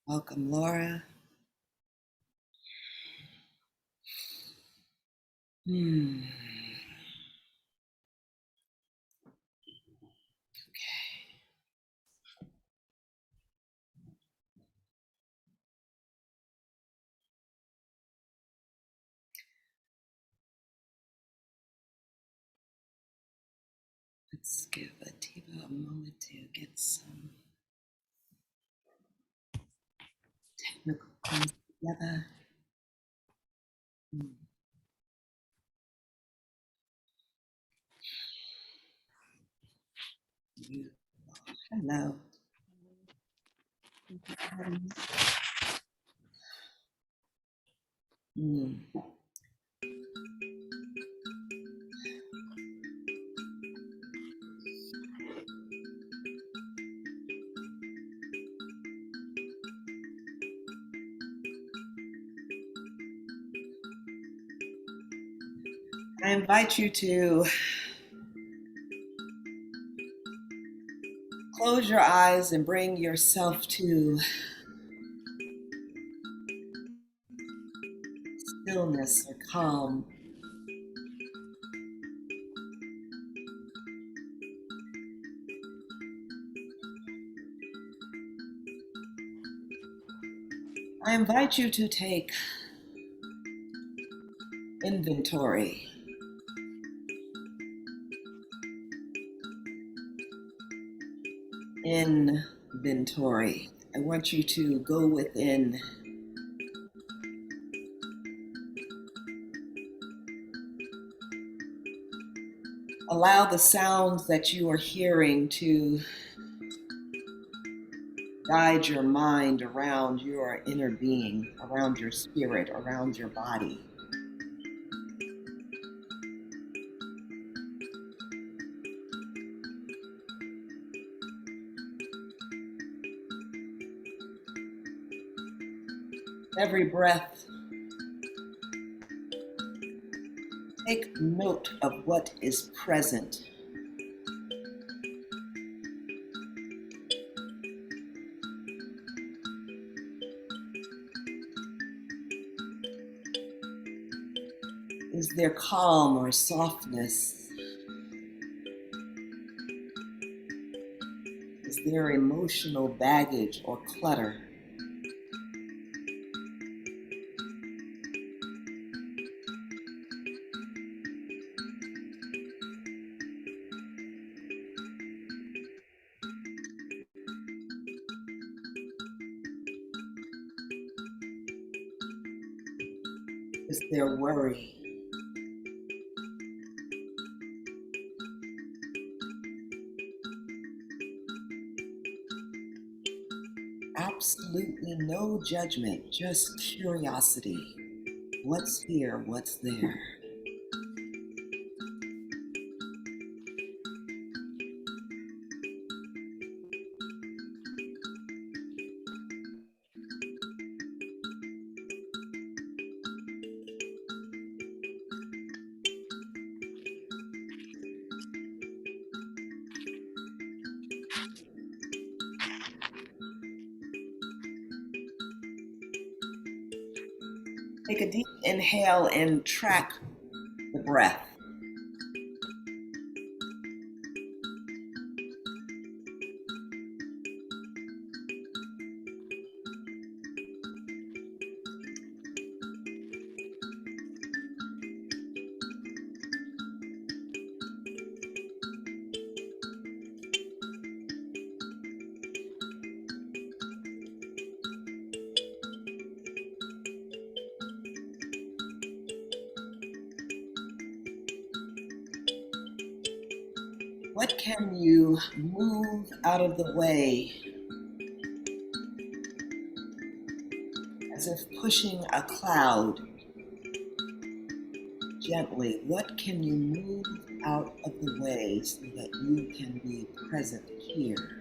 Welcome, Laura. Hmm. Let's give Ativa a moment to get some technical things together. Hmm. Beautiful. Hello. Hmm. I invite you to close your eyes and bring yourself to stillness or calm. I invite you to take inventory. Inventory. I want you to go within. Allow the sounds that you are hearing to guide your mind around your inner being, around your spirit, around your body. Every breath, take note of what is present. Is there calm or softness? Is there emotional baggage or clutter? Is there worry? Absolutely no judgment, just curiosity. What's here? What's there? Take a deep inhale and track the breath. What can you move out of the way as if pushing a cloud gently? What can you move out of the way so that you can be present here?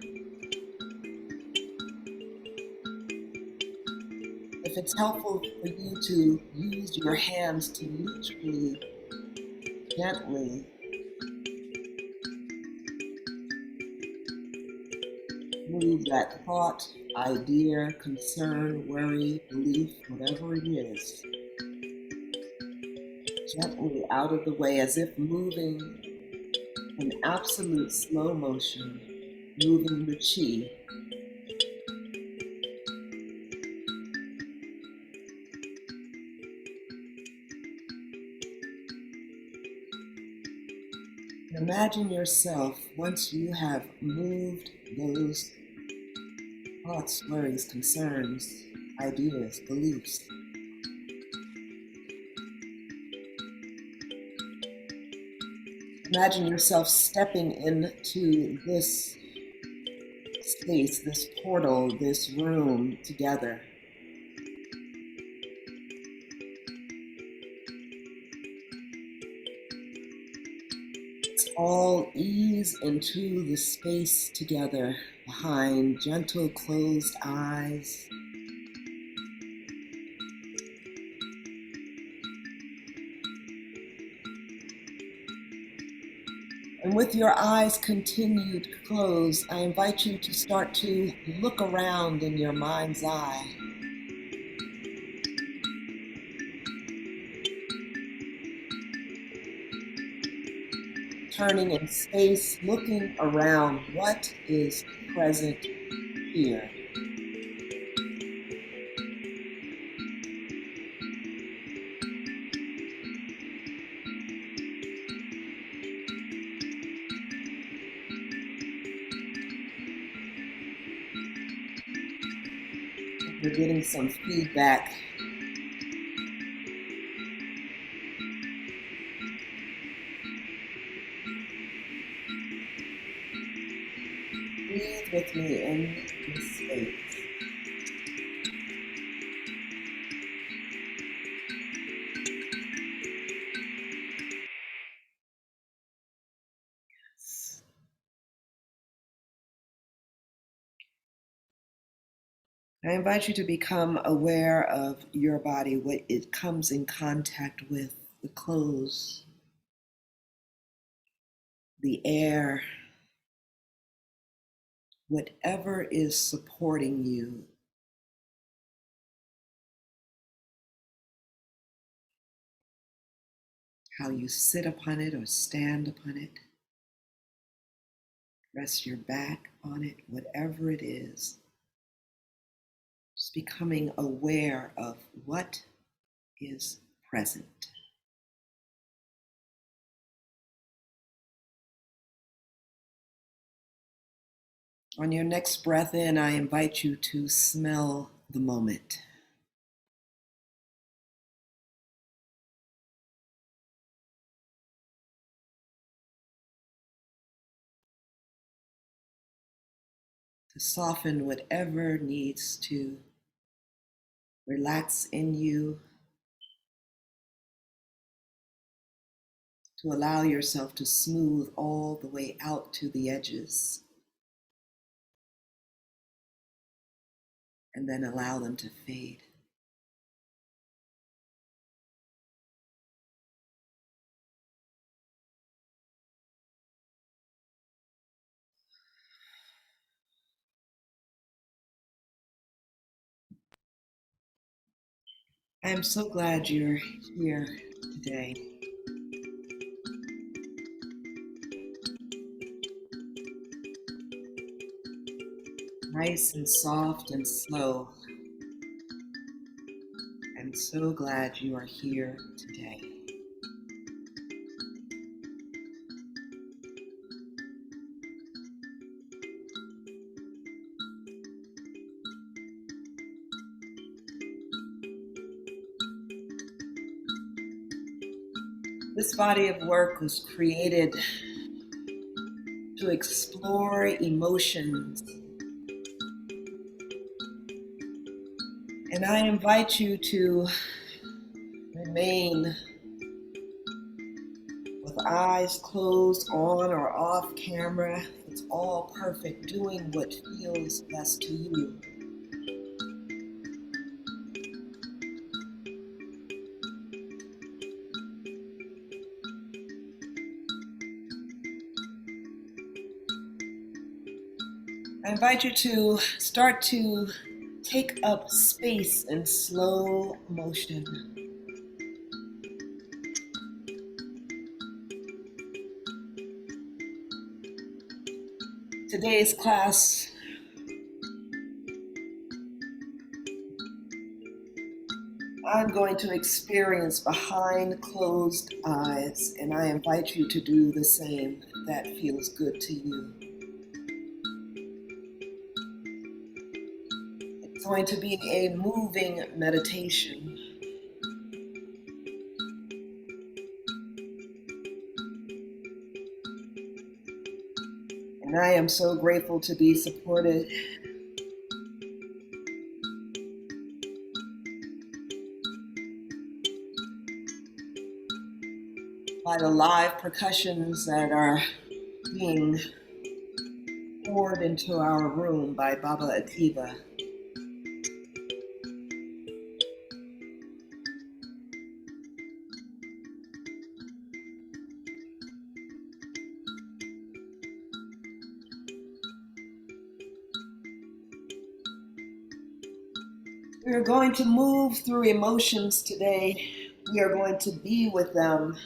If it's helpful for you to use your hands to literally, gently move that thought idea, concern, worry, belief, whatever it is, gently out of the way as if moving in absolute slow motion, moving the chi. Imagine yourself, once you have moved those thoughts, worries, concerns, ideas, beliefs, imagine yourself stepping into this space, this portal, this room together. Let's all ease into the space together behind gentle closed eyes. And with your eyes continued closed, I invite you to start to look around in your mind's eye. Turning in space, looking around, what is present here? We're getting some feedback. Breathe with me in this space. I invite you to become aware of your body, what it comes in contact with, the clothes, the air, whatever is supporting you. How you sit upon it or stand upon it, rest your back on it, whatever it is. Just becoming aware of what is present. On your next breath in, I invite you to smell the moment. To soften whatever needs to relax in you, to allow yourself to smooth all the way out to the edges, and then allow them to fade. I am so glad you're here today. Nice and soft and slow. I'm so glad you are here today. This body of work was created to explore emotions. And I invite you to remain with eyes closed, on or off camera. It's all perfect, doing what feels best to you. I invite you to start to take up space in slow motion. Today's class, I'm going to experience behind closed eyes, and I invite you to do the same if that feels good to you. It's going to be a moving meditation. And I am so grateful to be supported by the live percussions that are being poured into our room by Baba Atiba. We are going to move through emotions today. We are going to be with them.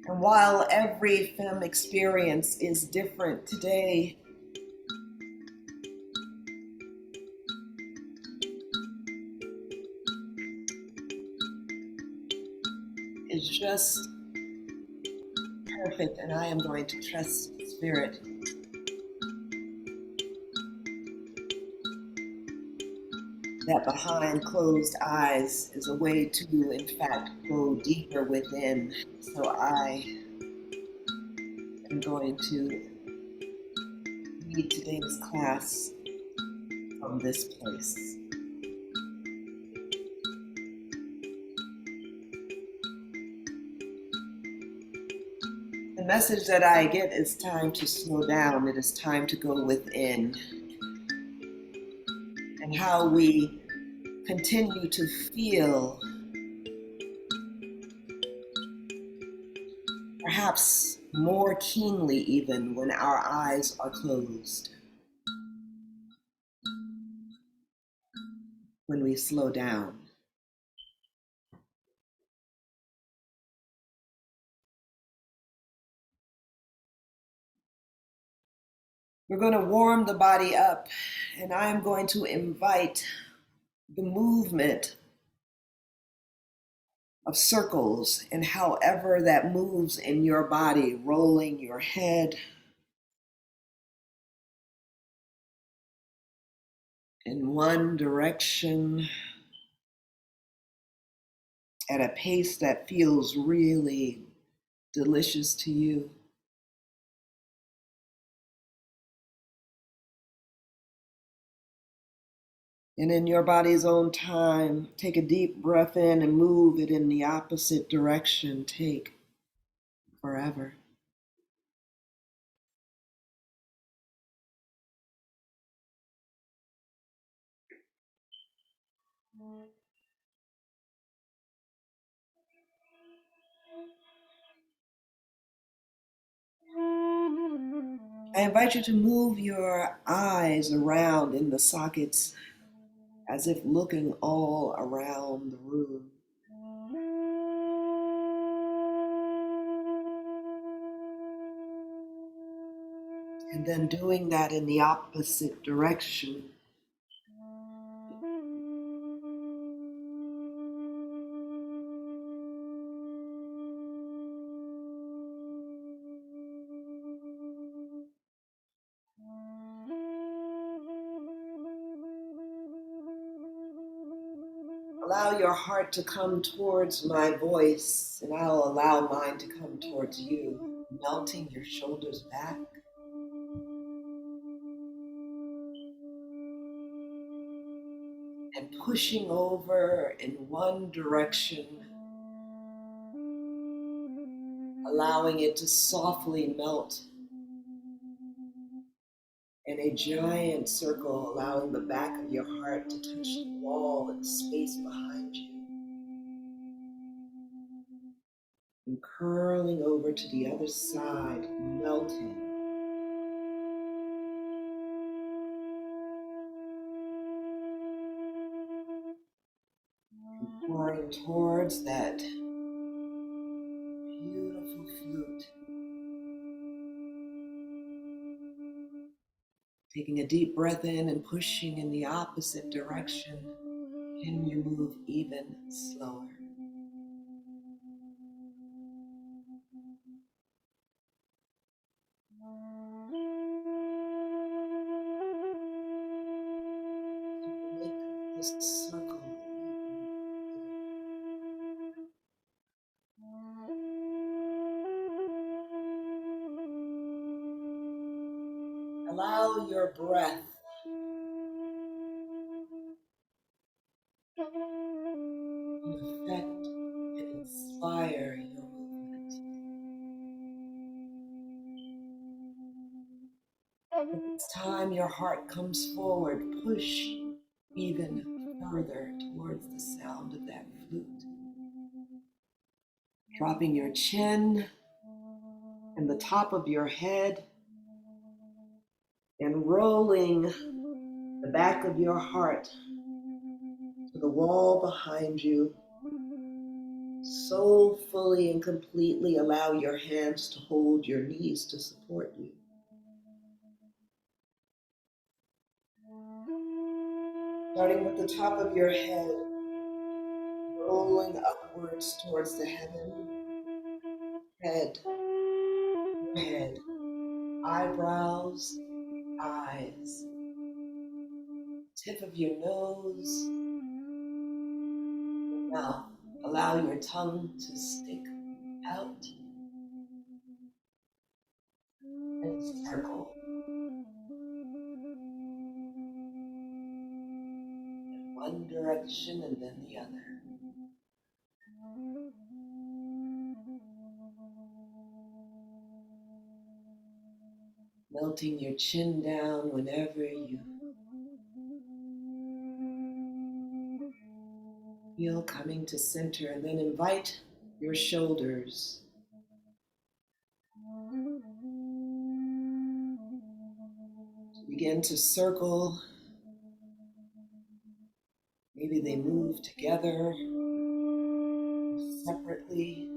And while every Femme experience is different today, is just perfect, and I am going to trust Spirit. That behind closed eyes is a way to, in fact, go deeper within. So I am going to lead today's class from this place. The message that I get is time to slow down. It is time to go within. And how we continue to feel perhaps more keenly even when our eyes are closed, when we slow down. We're going to warm the body up, and I'm going to invite the movement of circles, and however that moves in your body, rolling your head in one direction at a pace that feels really delicious to you. And in your body's own time, take a deep breath in and move it in the opposite direction. Take forever. I invite you to move your eyes around in the sockets as if looking all around the room. And then doing that in the opposite direction. Allow your heart to come towards my voice, and I'll allow mine to come towards you, melting your shoulders back. And pushing over in one direction, allowing it to softly melt in a giant circle, allowing the back of your heart to touch the wall and space behind you. and curling over to the other side, melting. And pouring towards that beautiful flute. Taking a deep breath in and pushing in the opposite direction. Can you move even slower? Make this circle even bigger. Allow your breath to affect and inspire your movement. At this time, your heart comes forward. Push even further towards the sound of that flute. Dropping your chin and the top of your head and rolling the back of your heart to the wall behind you. So fully and completely allow your hands to hold your knees to support you. Starting with the top of your head, rolling upwards towards the head, forehead, eyebrows, eyes, tip of your nose, your mouth. Allow your tongue to stick out and circle. In one direction and then the other. Melting your chin down whenever you feel coming to center, and then invite your shoulders to begin to circle. Maybe they move together, separately.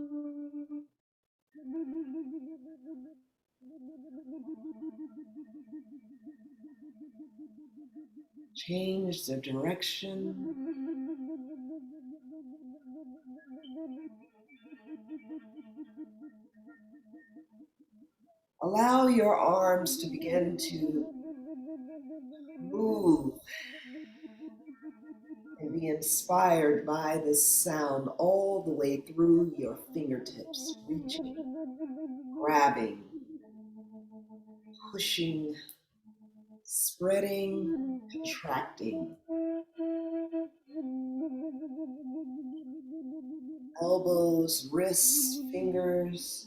Change the direction. Allow your arms to begin to move and be inspired by this sound all the way through your fingertips, reaching, grabbing, pushing, spreading, contracting. Elbows, wrists, fingers,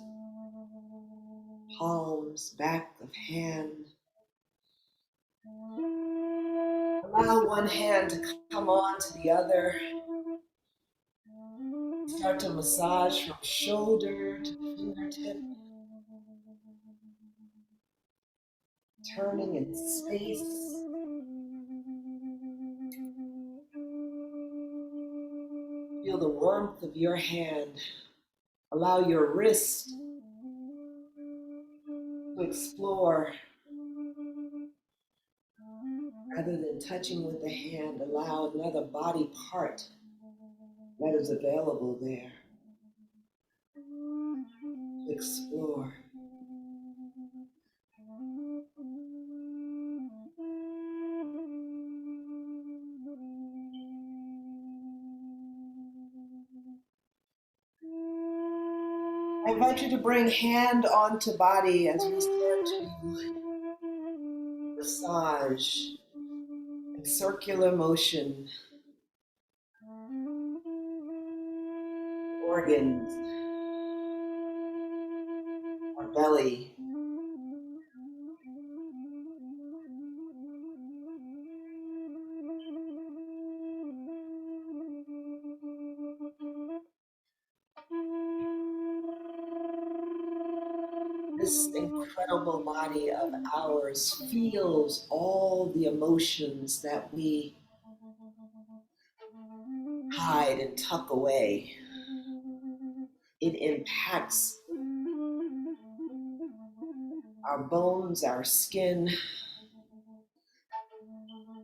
palms, back of hand. Allow one hand to come on to the other. Start to massage from shoulder to fingertip. Turning in space. Feel the warmth of your hand. Allow your wrist to explore. Rather than touching with the hand, allow another body part that is available there to explore. I invite you to bring hand onto body as we start to massage in circular motion. Organs, our belly. This incredible body of ours feels all the emotions that we hide and tuck away. It impacts our bones, our skin,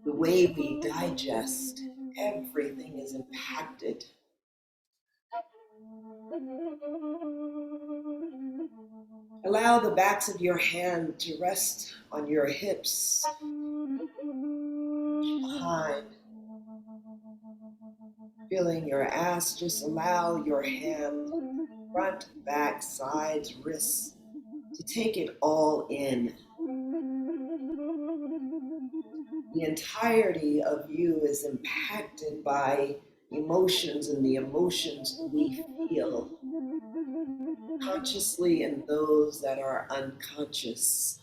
the way we digest. Everything is impacted. Allow the backs of your hand to rest on your hips, behind. Feeling your ass, just allow your hand, front, back, sides, wrists, to take it all in. The entirety of you is impacted by emotions, and the emotions we feel consciously and those that are unconscious.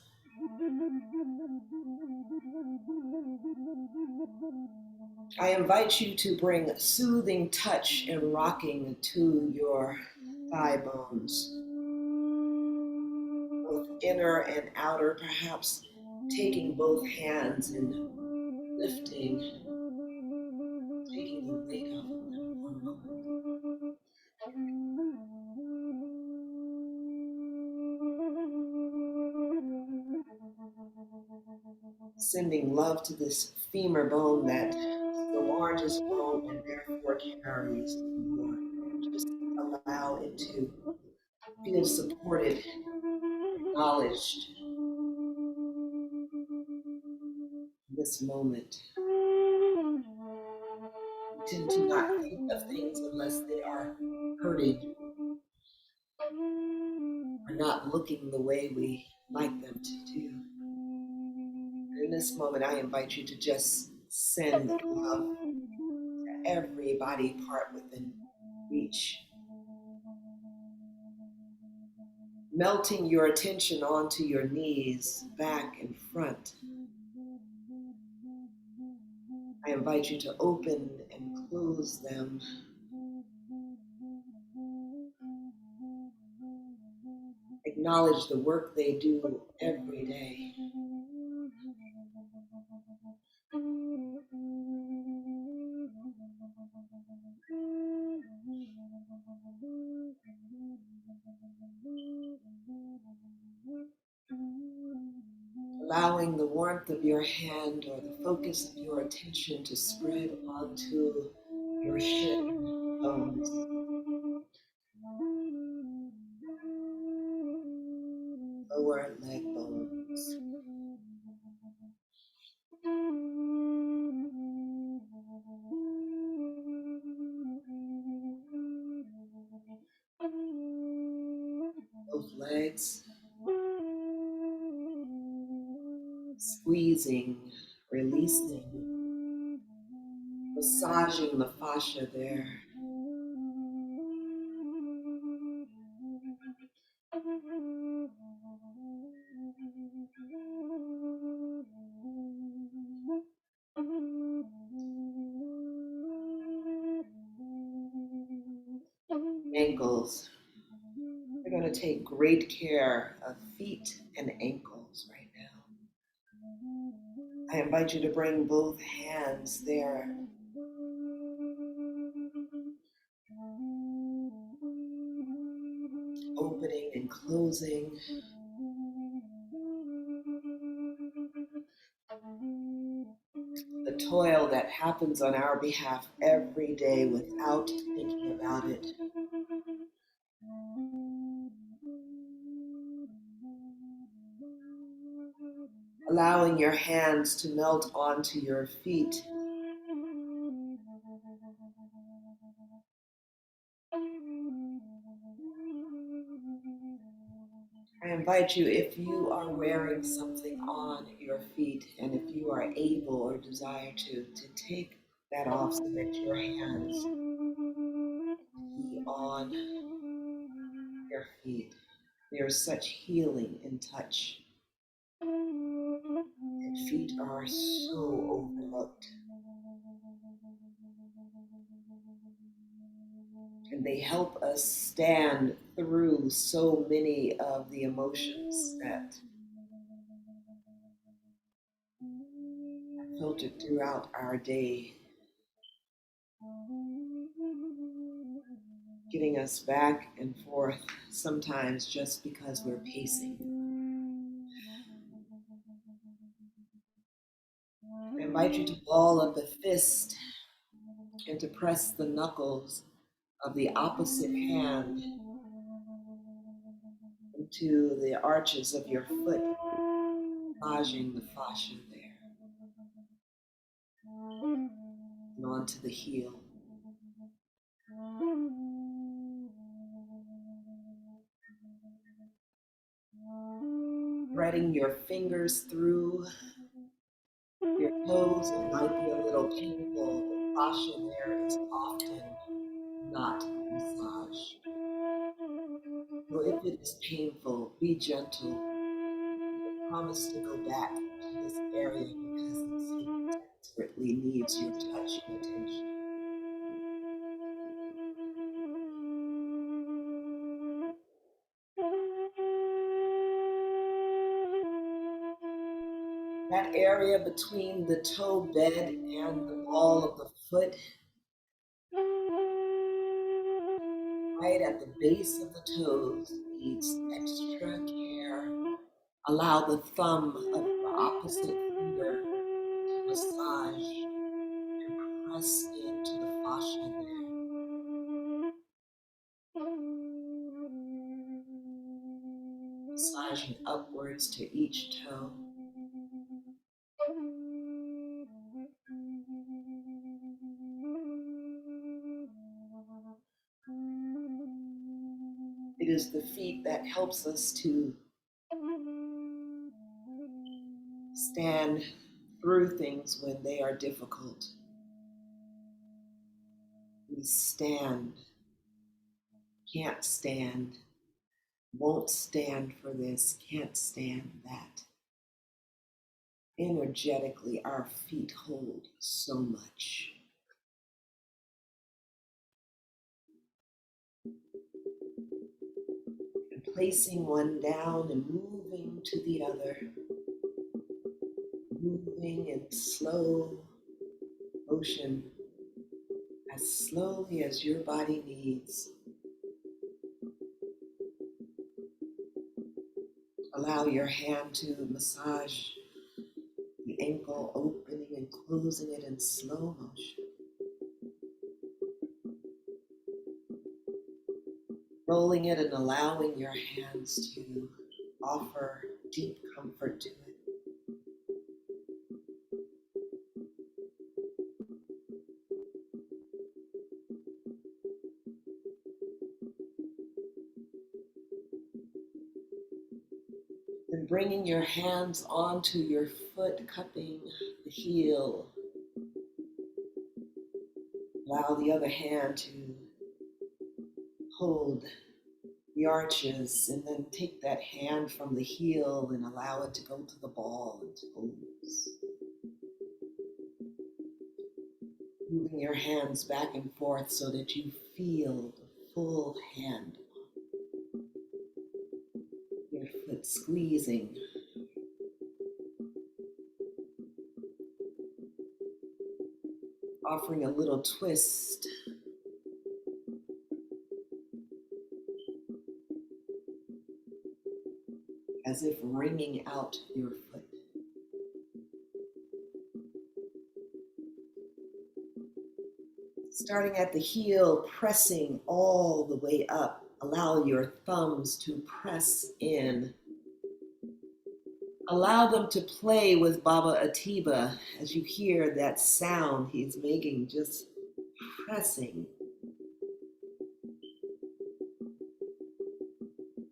I invite you to bring soothing touch and rocking to your thigh bones, both inner and outer, perhaps taking both hands and lifting, taking the weight off of them for a moment. Sending love to this femur bone that is the largest bone and therefore carries more. Just allow it to feel supported, acknowledged in this moment. We tend to not think of things unless they are hurting or not looking the way we like them to do. In this moment, I invite you to just send love to every body part within reach. Melting your attention onto your knees, back and front. I invite you to open and close them. Acknowledge the work they do every day. Allowing the warmth of your hand or the focus of your attention to spread onto your shin bones. Lower leg bones. Both legs. Squeezing, releasing, massaging the fascia there. Ankles. We're going to take great care of feet and ankles right now. I invite you to bring both hands there. Opening and closing. The toil that happens on our behalf every day without thinking about it. Allowing your hands to melt onto your feet. I invite you, if you are wearing something on your feet, and if you are able or desire to take that off so that your hands be on your feet. There's such healing in touch. And feet are so overlooked. And they help us stand through so many of the emotions that are filtered throughout our day, getting us back and forth, sometimes just because we're pacing. I invite you to ball up the fist and to press the knuckles of the opposite hand into the arches of your foot, massaging the fascia there and onto the heel. Threading your fingers through your toes, it might be a little painful. The fascia there is often not massaged. So if it is painful, be gentle. Promise to go back to this area because it so desperately needs your touch and attention. That area between the toe bed and the ball of the foot, right at the base of the toes, needs extra care. Allow the thumb of the opposite finger to massage and press into the fascia there. Massaging upwards to each toe. It is the feet that helps us to stand through things when they are difficult. We stand, can't stand, won't stand for this, can't stand that. Energetically, our feet hold so much. And placing one down and moving to the other, moving in slow motion, as slowly as your body needs. Allow your hand to massage the ankle, opening and closing it in slow motion. Rolling it and allowing your hands to offer deep comfort to it. Then bringing your hands onto your foot, cupping the heel. Allow the other hand to hold the arches, and then take that hand from the heel and allow it to go to the ball and toes. Moving your hands back and forth so that you feel the full hand. Your foot squeezing. Offering a little twist. As if wringing out your foot. Starting at the heel, pressing all the way up. Allow your thumbs to press in. Allow them to play with Baba Atiba as you hear that sound he's making, just pressing.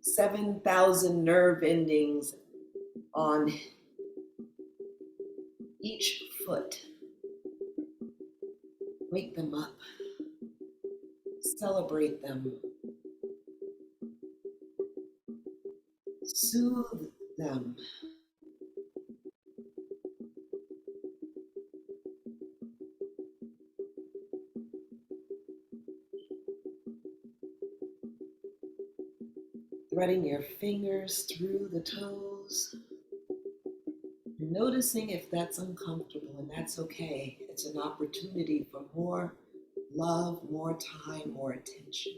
7,000 nerve endings on each foot. Wake them up. Celebrate them. Soothe them. Threading your fingers through the toes, and noticing if that's uncomfortable, and that's okay. It's an opportunity for more love, more time, more attention.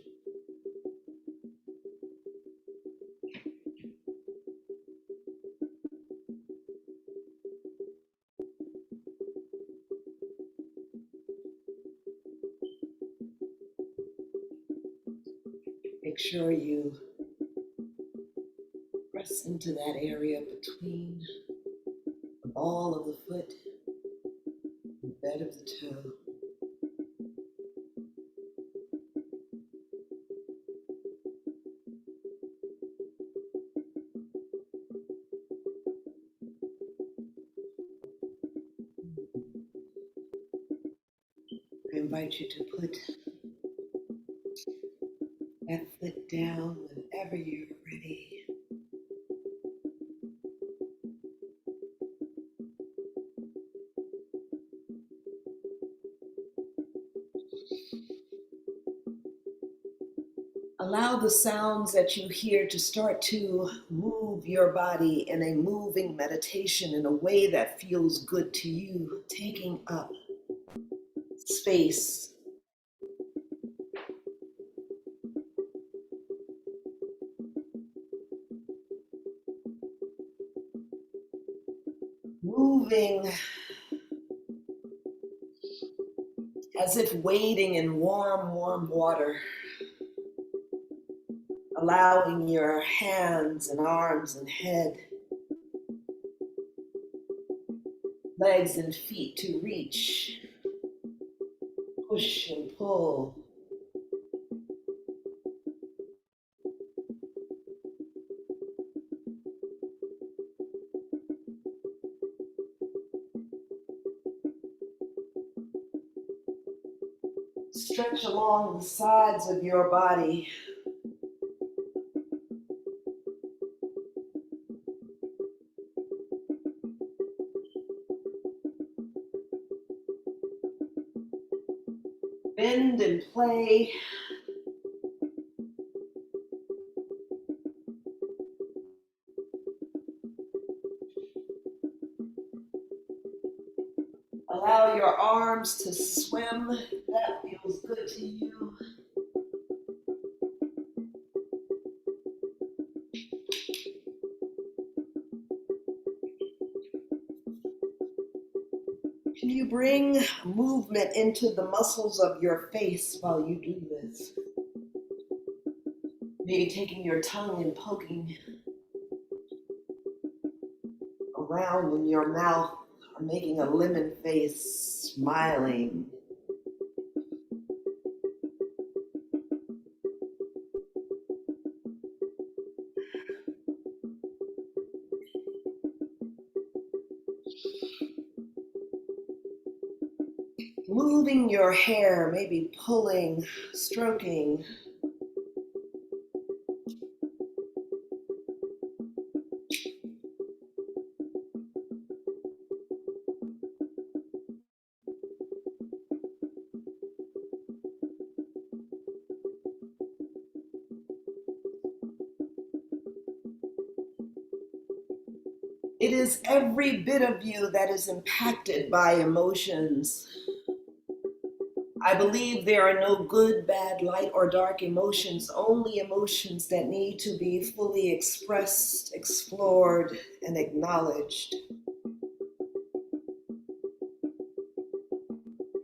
Make sure you press into that area between the ball of the foot and the bed of the toe. I invite you to put that foot down whenever you're ready. Allow the sounds that you hear to start to move your body in a moving meditation in a way that feels good to you, taking up space, moving as if wading in warm, warm water, allowing your hands and arms and head, legs and feet to reach, push and pull. Stretch along the sides of your body. Bend and play. Allow your arms to swim. That feels good to you. Can you bring movement into the muscles of your face while you do this? Maybe taking your tongue and poking around in your mouth, or making a lemon face, smiling. Moving your hair, maybe pulling, stroking. It is every bit of you that is impacted by emotions. I believe there are no good, bad, light, or dark emotions, only emotions that need to be fully expressed, explored, and acknowledged.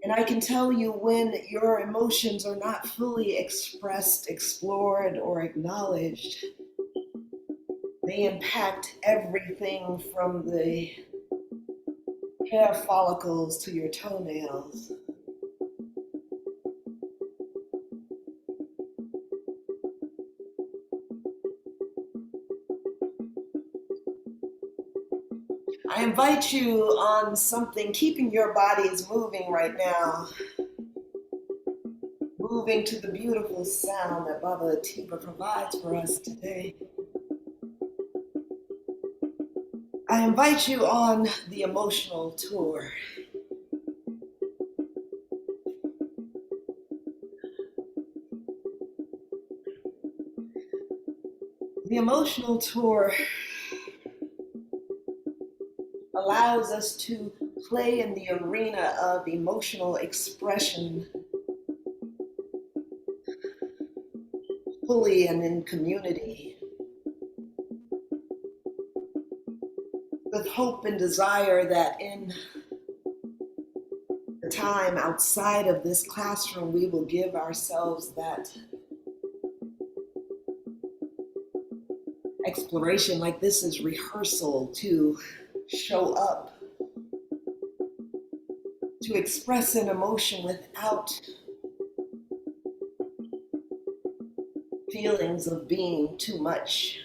And I can tell you when your emotions are not fully expressed, explored, or acknowledged, they impact everything from the hair follicles to your toenails. I invite you on something, keeping your bodies moving right now, moving to the beautiful sound that Baba Atiba provides for us today. I invite you on the emotional tour. The emotional tour allows us to play in the arena of emotional expression fully and in community, with hope and desire that in the time outside of this classroom, we will give ourselves that exploration, like this is rehearsal, to show up, to express an emotion without feelings of being too much.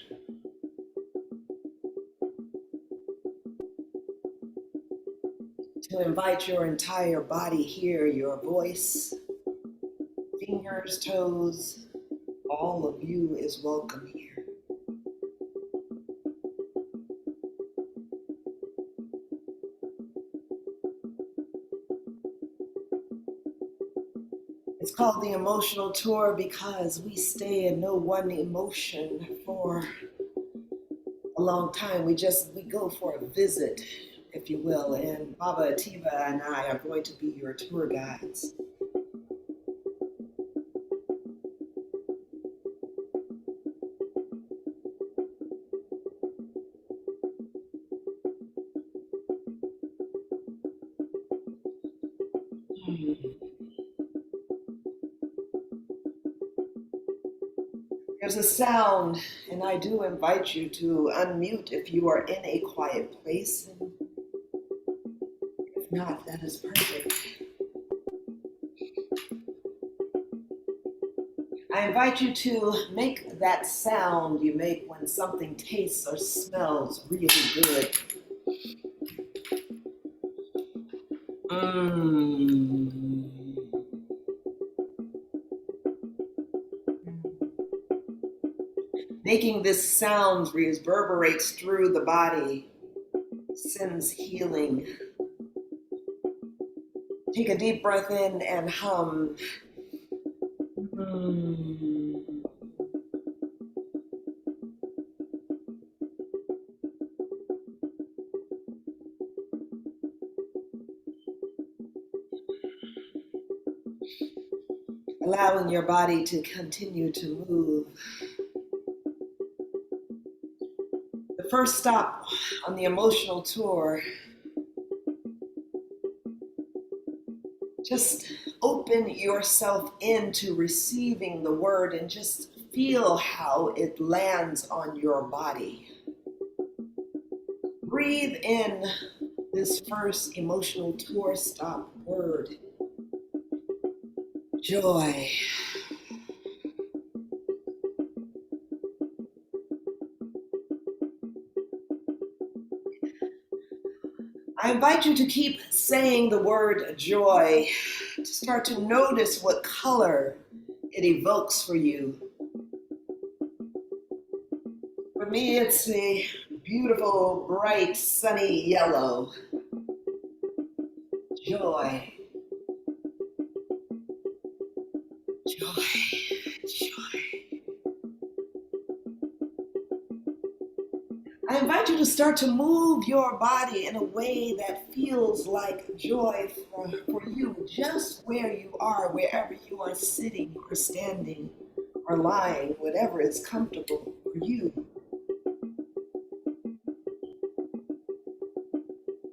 To invite your entire body here, your voice, fingers, toes, all of you is welcome here. It's called the emotional tour because we stay in no one emotion for a long time. We go for a visit, if you will, and Baba Atiba and I are going to be your tour guides. There's a sound, and I do invite you to unmute if you are in a quiet place. And if not, that is perfect. I invite you to make that sound you make when something tastes or smells really good. Making this sound reverberates through the body, sends healing. Take a deep breath in and hum. Allowing your body to continue to move. The first stop on the emotional tour, just open yourself into receiving the word and just feel how it lands on your body. Breathe in this first emotional tour stop word. Joy. I invite you to keep saying the word joy, to start to notice what color it evokes for you. For me, it's a beautiful, bright, sunny yellow. Joy. Joy. Joy. I invite you to start to move your body in a way that feels like joy for you, just where you are, wherever you are sitting or standing or lying, whatever is comfortable for you.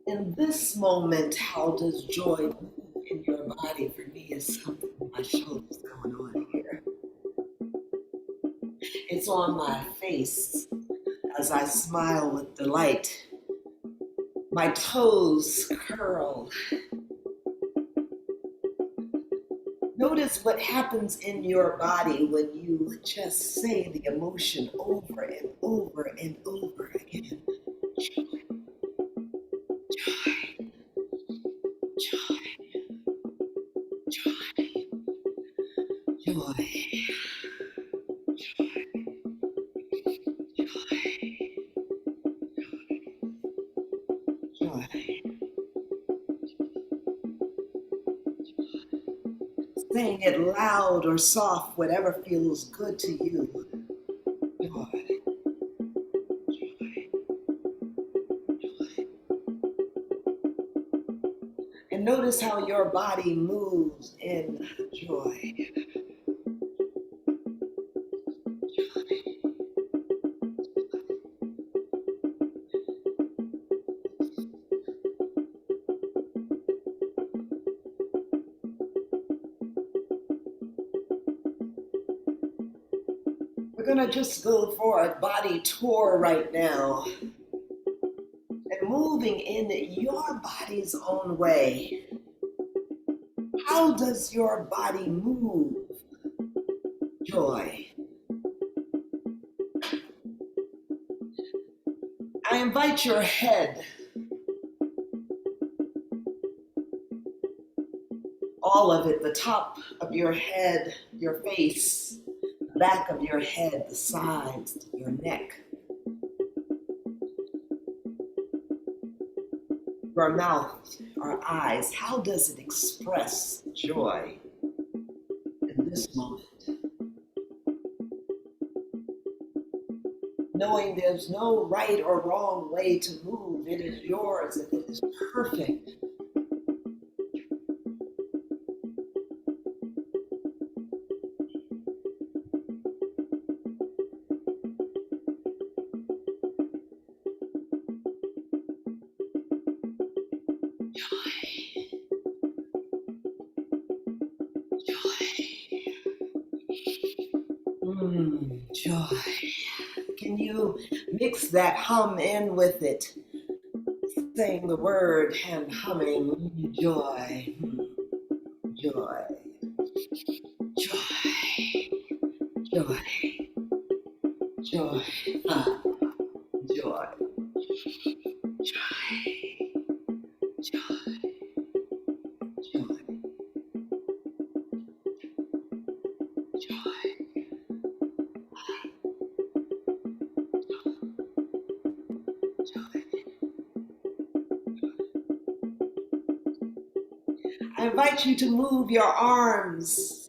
In this moment, how does joy move in your body? For me, it's something on my shoulders going on here. It's on my face as I smile with delight. My toes curl. Notice what happens in your body when you just say the emotion over and over and over again. Joy, joy, joy, joy, joy, joy, joy. Saying it loud or soft, whatever feels good to you. Joy. notice how your body moves in joy. We're gonna just go for a body tour right now and moving in your body's own way. How does your body move joy? I invite your head, all of it, the top of your head, your face, the back of your head, the sides, your neck, your mouth, our eyes. How does it express joy in this moment? Knowing there's no right or wrong way to move, it is yours and it is perfect. Joy. Can you mix that hum in with it? Saying the word and humming joy, joy, joy, joy, joy, joy, joy, joy, joy. I invite you to move your arms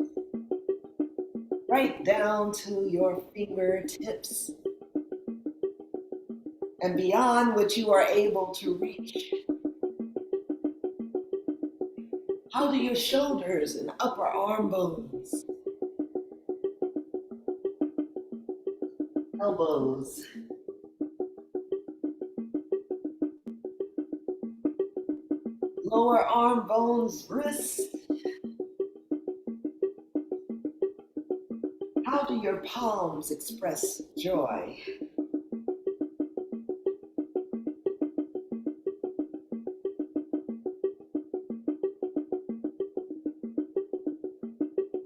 right down to your fingertips and beyond what you are able to reach. How do your shoulders and upper arm bones, elbows, lower arm bones, wrists, how do your palms express joy?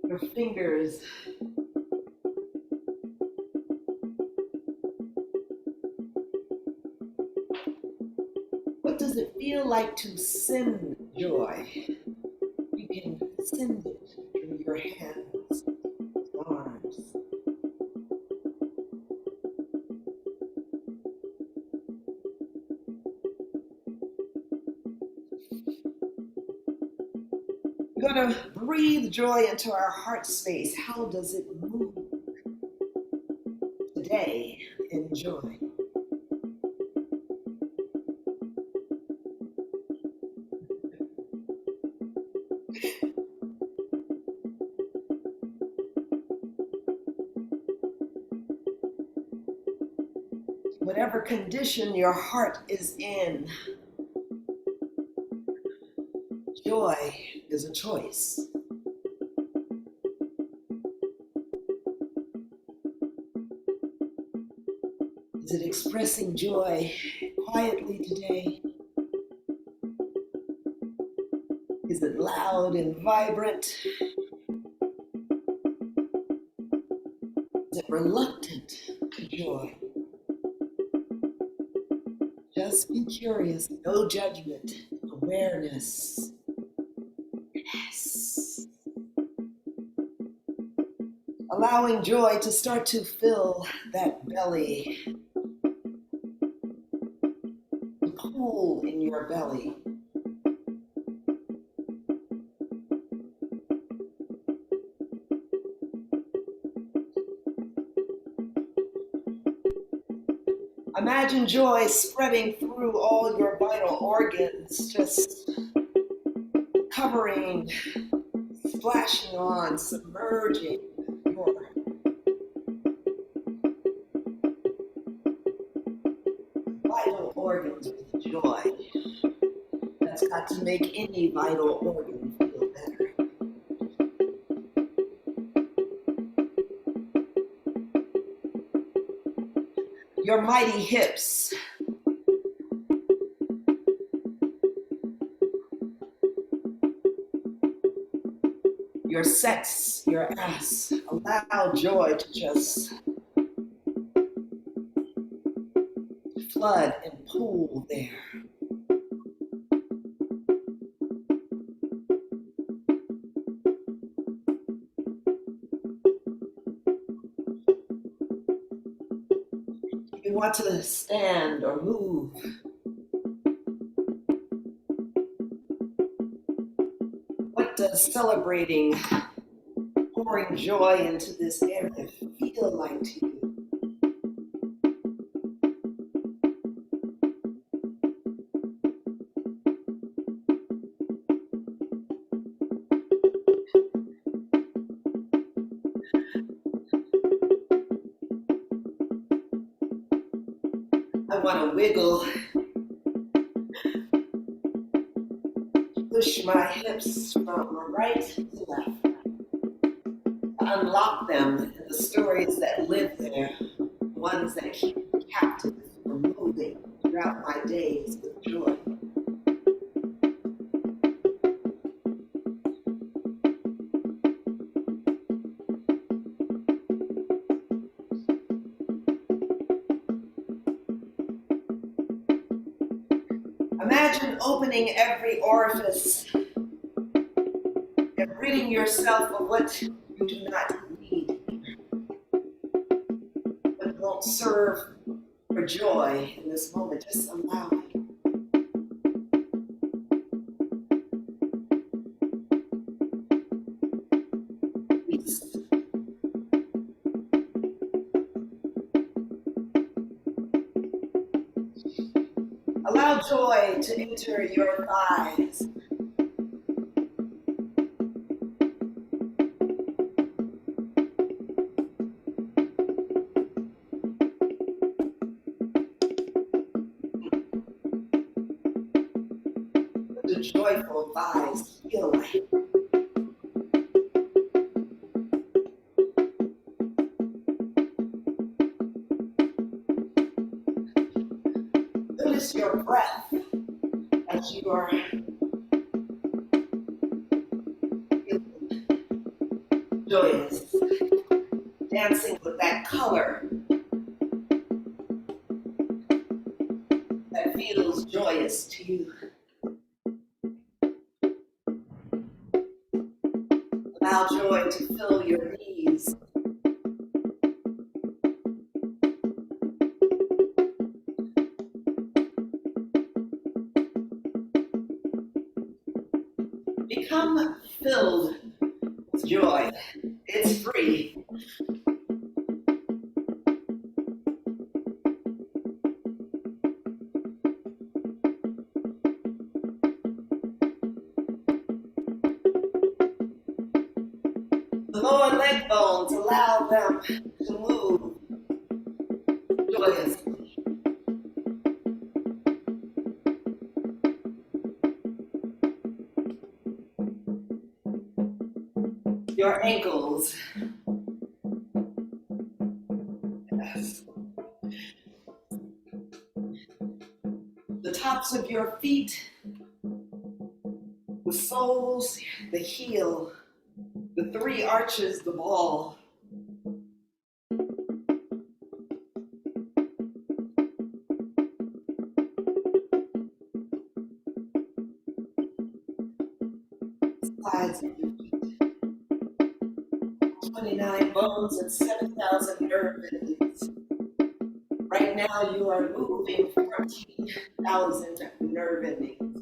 Your fingers, what does it feel like to send joy? You can send it through your hands, arms. We're going to breathe joy into our heart space. How does it move today in joy? Whatever condition your heart is in, joy is a choice. Is it expressing joy quietly today? Is it loud and vibrant? Is it reluctant to joy? Just be curious, no judgment, awareness. Yes. Allowing joy to start to fill that belly, the pool in your belly. Imagine joy spreading through all your vital organs, just covering, splashing on, submerging your vital organs with joy. That's got to make any vital organ feel better. Your mighty hips, your sex, your ass, allow joy to just flood and pool there. You want to stand or move. What does celebrating, pouring joy into this area feel like to you? I want to wiggle, push my hips from right to left, unlock them in the stories that live there, ones that keep me captive from moving throughout my days with joy. Imagine opening every orifice and ridding yourself of what you do not need, but won't serve for joy in this moment. Just allow it. Peace. Allow joy to enter your thighs. What do joyful thighs feel like? Notice your breath as you are feeling joyous, dancing with that color that feels joyous to you. Allow joy to fill your knees. Become filled with joy. It's free. The lower leg bones, allow them to move joyously. Your ankles. Yes. The tops of your feet, the soles, the heel, the three arches, the ball. Sides of your feet. 29 bones and 7,000 nerve endings. Right now you are moving 14,000 nerve endings.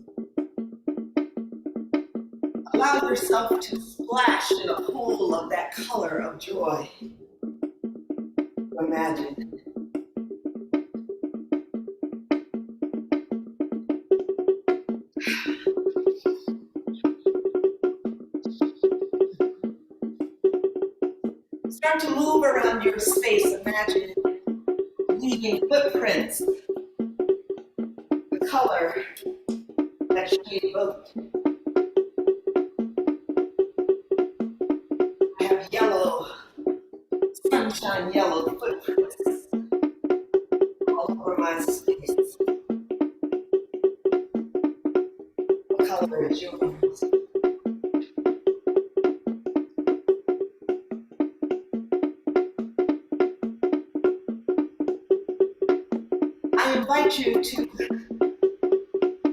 Allow yourself to splash in a pool of that color of joy. Imagine. Start to move around your space. Imagine leaving footprints, the color that she evoked. I have yellow, sunshine yellow footprints all over my space. What color is yours? I invite you to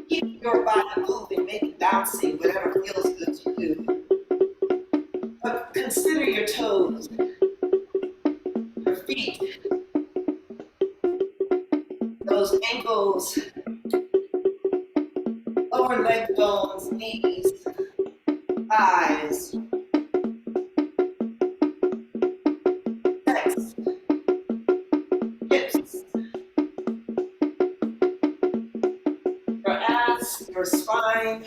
keep your body moving, maybe bouncing, whatever feels good to you. But consider your toes, your feet, those ankles, lower leg bones, knees, thighs, legs, hips, your ass, your spine,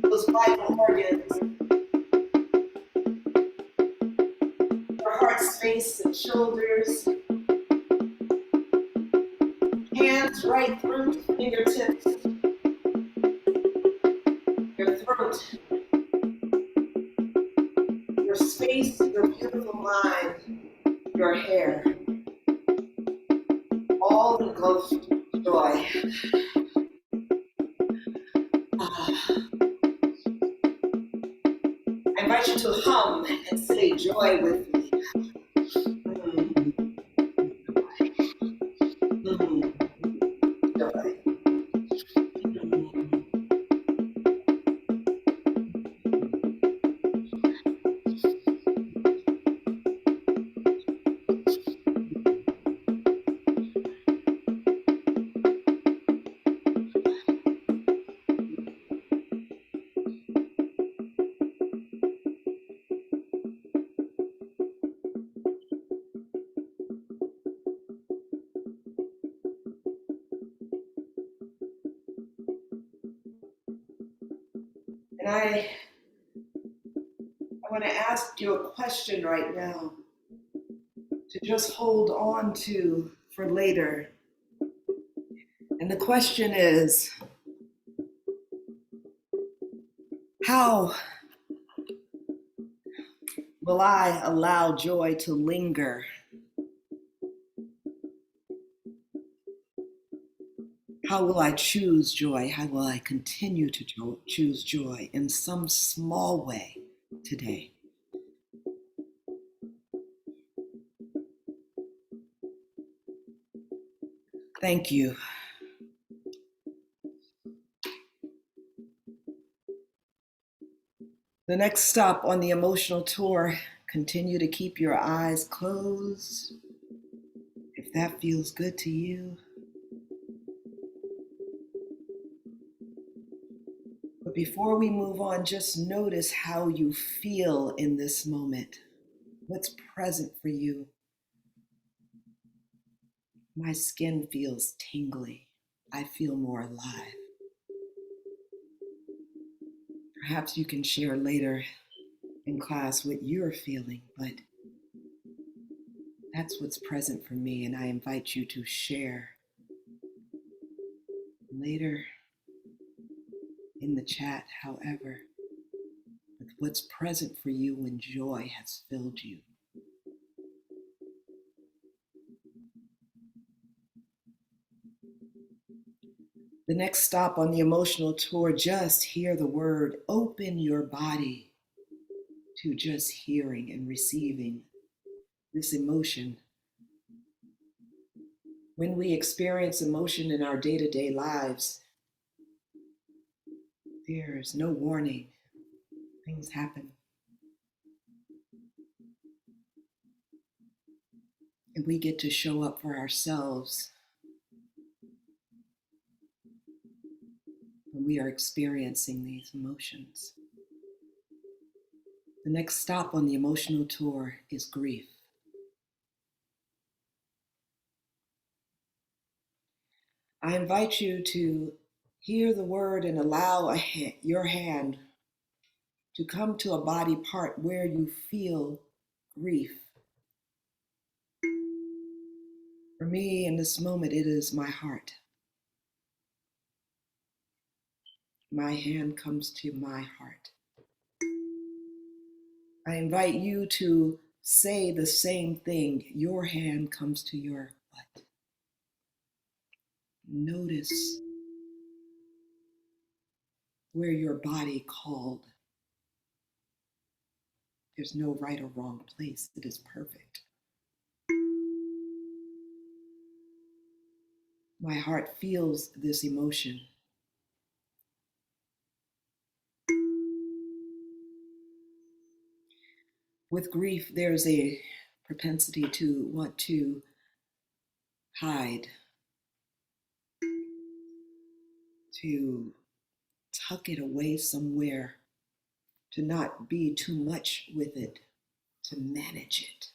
those vital organs, your heart space and shoulders, hands right through to fingertips, your throat, your space, your beautiful mind, your hair, all engulfed joy. I invite you to hum and say joy with me. Joy. And I want to ask you a question right now to just hold on to for later. And the question is, how will I allow joy to linger? How will I choose joy? How will I continue to choose joy in some small way today? Thank you. The next stop on the emotional tour, continue to keep your eyes closed if that feels good to you. But before we move on, just notice how you feel in this moment. What's present for you? My skin feels tingly. I feel more alive. Perhaps you can share later in class what you're feeling, but that's what's present for me, and I invite you to share later in the chat, however, with what's present for you when joy has filled you. The next stop on the emotional tour, just hear the word, open your body to just hearing and receiving this emotion. When we experience emotion in our day-to-day lives, there's no warning. Things happen. And we get to show up for ourselves when we are experiencing these emotions. The next stop on the emotional tour is grief. I invite you to hear the word and allow your hand to come to a body part where you feel grief. For me, in this moment, it is my heart. My hand comes to my heart. I invite you to say the same thing. Your hand comes to your butt. Notice where your body called. There's no right or wrong place. It is perfect. My heart feels this emotion. With grief, there's a propensity to want to hide, to tuck it away somewhere, to not be too much with it, to manage it.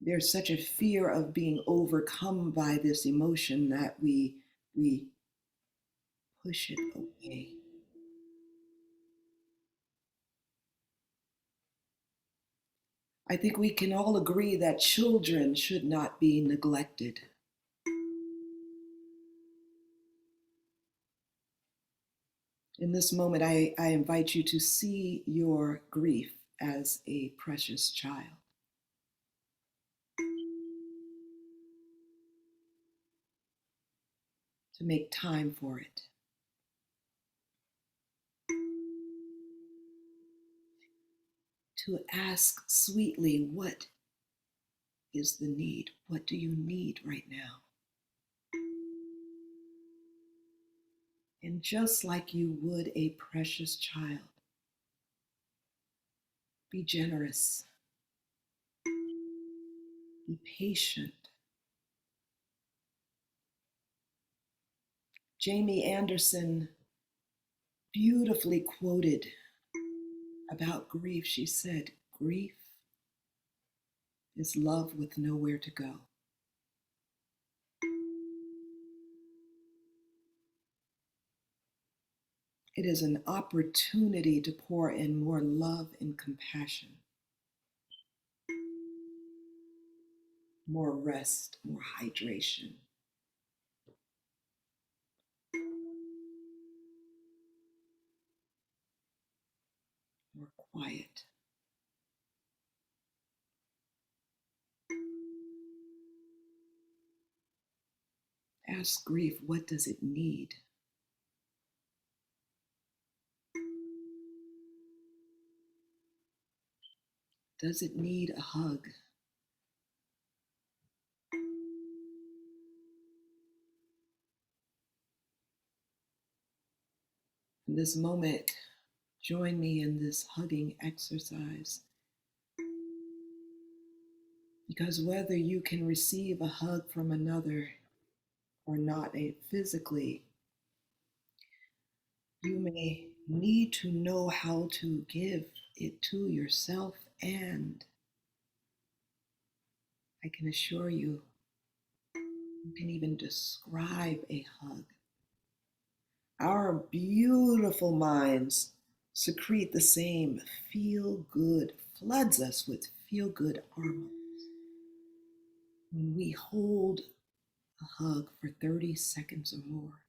There's such a fear of being overcome by this emotion that we push it away. I think we can all agree that children should not be neglected. In this moment, I invite you to see your grief as a precious child. To make time for it. To ask sweetly, what is the need? What do you need right now? And just like you would a precious child, be generous, be patient. Jamie Anderson beautifully quoted about grief. She said, "Grief is love with nowhere to go." It is an opportunity to pour in more love and compassion, more rest, more hydration, more quiet. Ask grief, what does it need? Does it need a hug? In this moment, join me in this hugging exercise. Because whether you can receive a hug from another or not physically, you may need to know how to give it to yourself, and I can assure you, you can even describe a hug. Our beautiful minds secrete the same feel good, floods us with feel good hormones when we hold a hug for 30 seconds or more.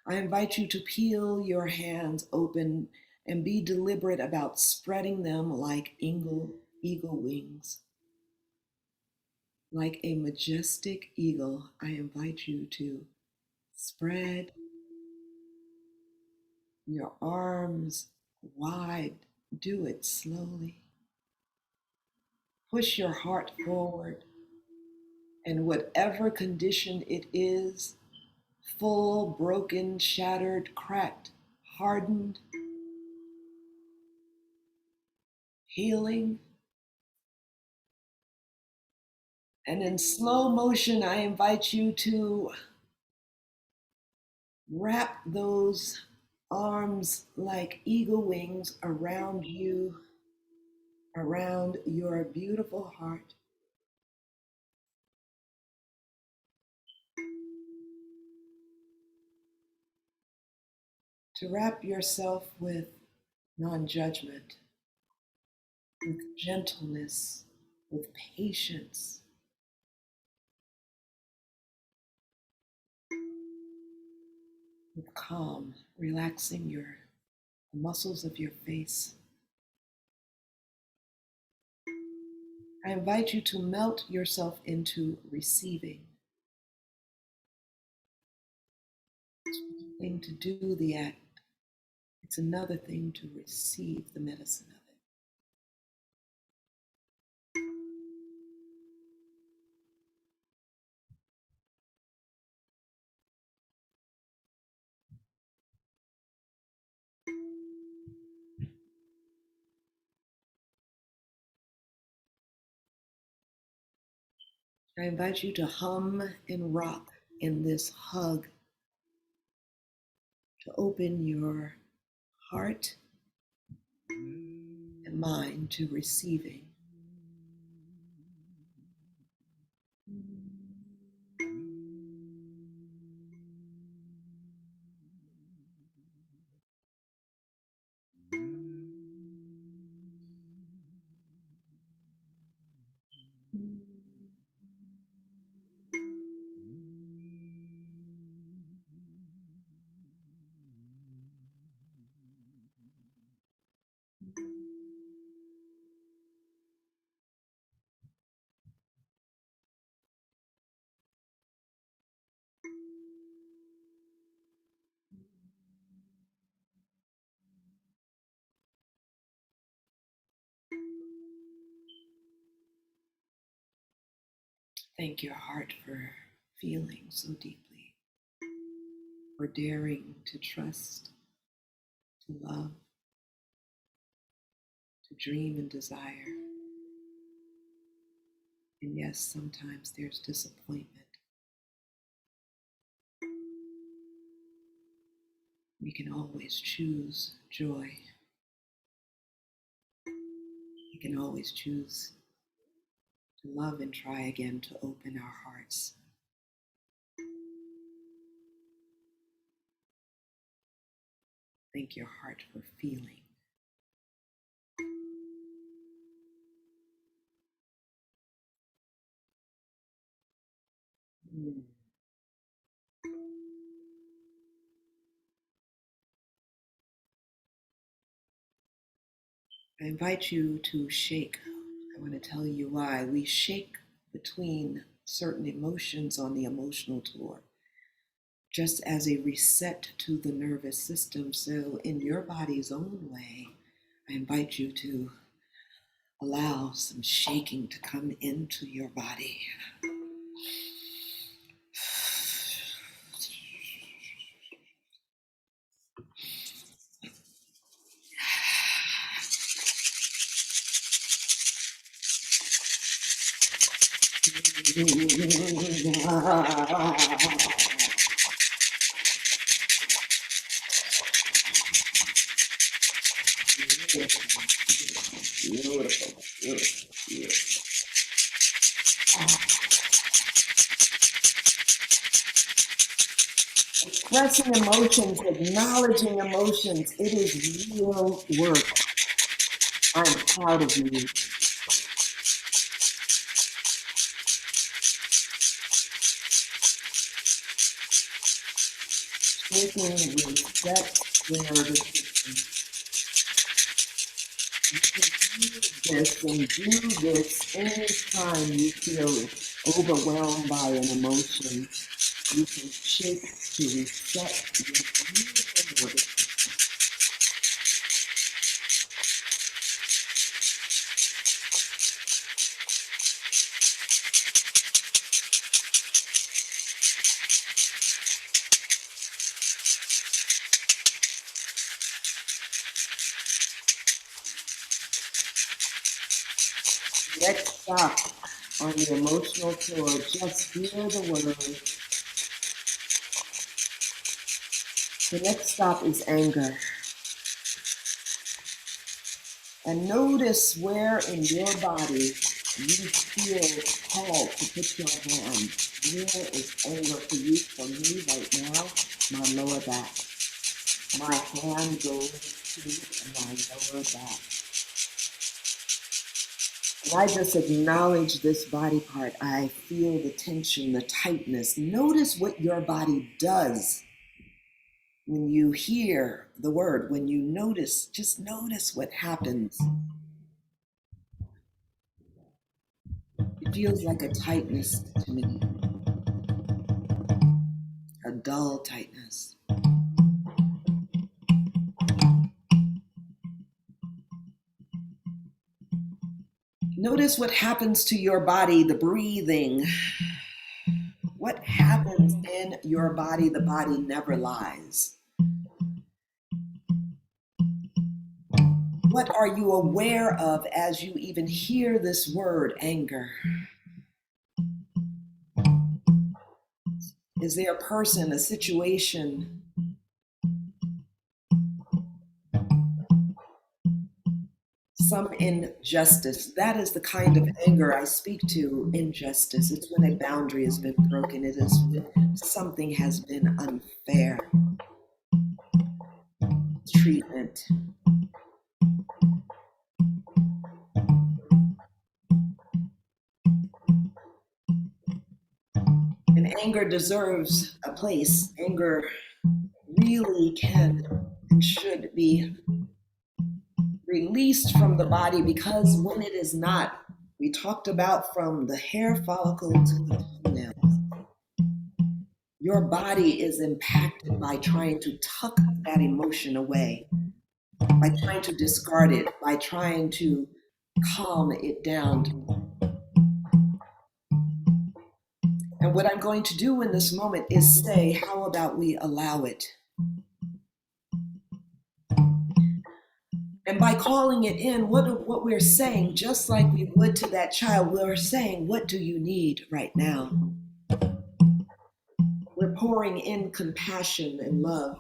I invite you to peel your hands open and be deliberate about spreading them like eagle wings. Like a majestic eagle, I invite you to spread your arms wide. Do it slowly. Push your heart forward. And whatever condition it is, full, broken, shattered, cracked, hardened, healing. And in slow motion, I invite you to wrap those arms like eagle wings around you, around your beautiful heart. to wrap yourself with non-judgment, with gentleness, with patience, with calm, relaxing the muscles of your face. I invite you to melt yourself into receiving. It's one thing to do the act, it's another thing to receive the medicine of it. I invite you to hum and rock in this hug, to open your heart and mind to receiving. Thank your heart for feeling so deeply, for daring to trust, to love, to dream and desire. And yes, sometimes there's disappointment. We can always choose joy. We can always choose to love and try again to open our hearts. Thank your heart for feeling. I invite you to shake. I want to tell you why. We shake between certain emotions on the emotional tour, just as a reset to the nervous system. So, in your body's own way, I invite you to allow some shaking to come into your body. Beautiful, beautiful, beautiful. Expressing emotions, acknowledging emotions, it is real work. I'm proud of you. Taking respect the nervous system. You can do this anytime you feel overwhelmed by an emotion. You can shake to reset your beautiful nervous system. Next stop on the emotional tour, just hear the word. The next stop is anger. And notice where in your body you feel called to put your hand. Where is anger for you? For me right now, my lower back. My hand goes to my lower back. And I just acknowledge this body part. I feel the tension, the tightness. Notice what your body does when you hear the word, when you notice, just notice what happens. It feels like a tightness to me, a dull tightness. Notice what happens to your body, the breathing. What happens in your body? The body never lies. What are you aware of as you even hear this word, anger? Is there a person, a situation? Some injustice. That is the kind of anger I speak to, injustice. It's when a boundary has been broken. It is when something has been unfair. Treatment. And anger deserves a place. Anger really can and should be released from the body, because when it is not, we talked about from the hair follicle to the toenails, your body is impacted by trying to tuck that emotion away, by trying to discard it, by trying to calm it down. And what I'm going to do in this moment is say, how about we allow it? And by calling it in, what we're saying, just like we would to that child, we're saying, what do you need right now? We're pouring in compassion and love,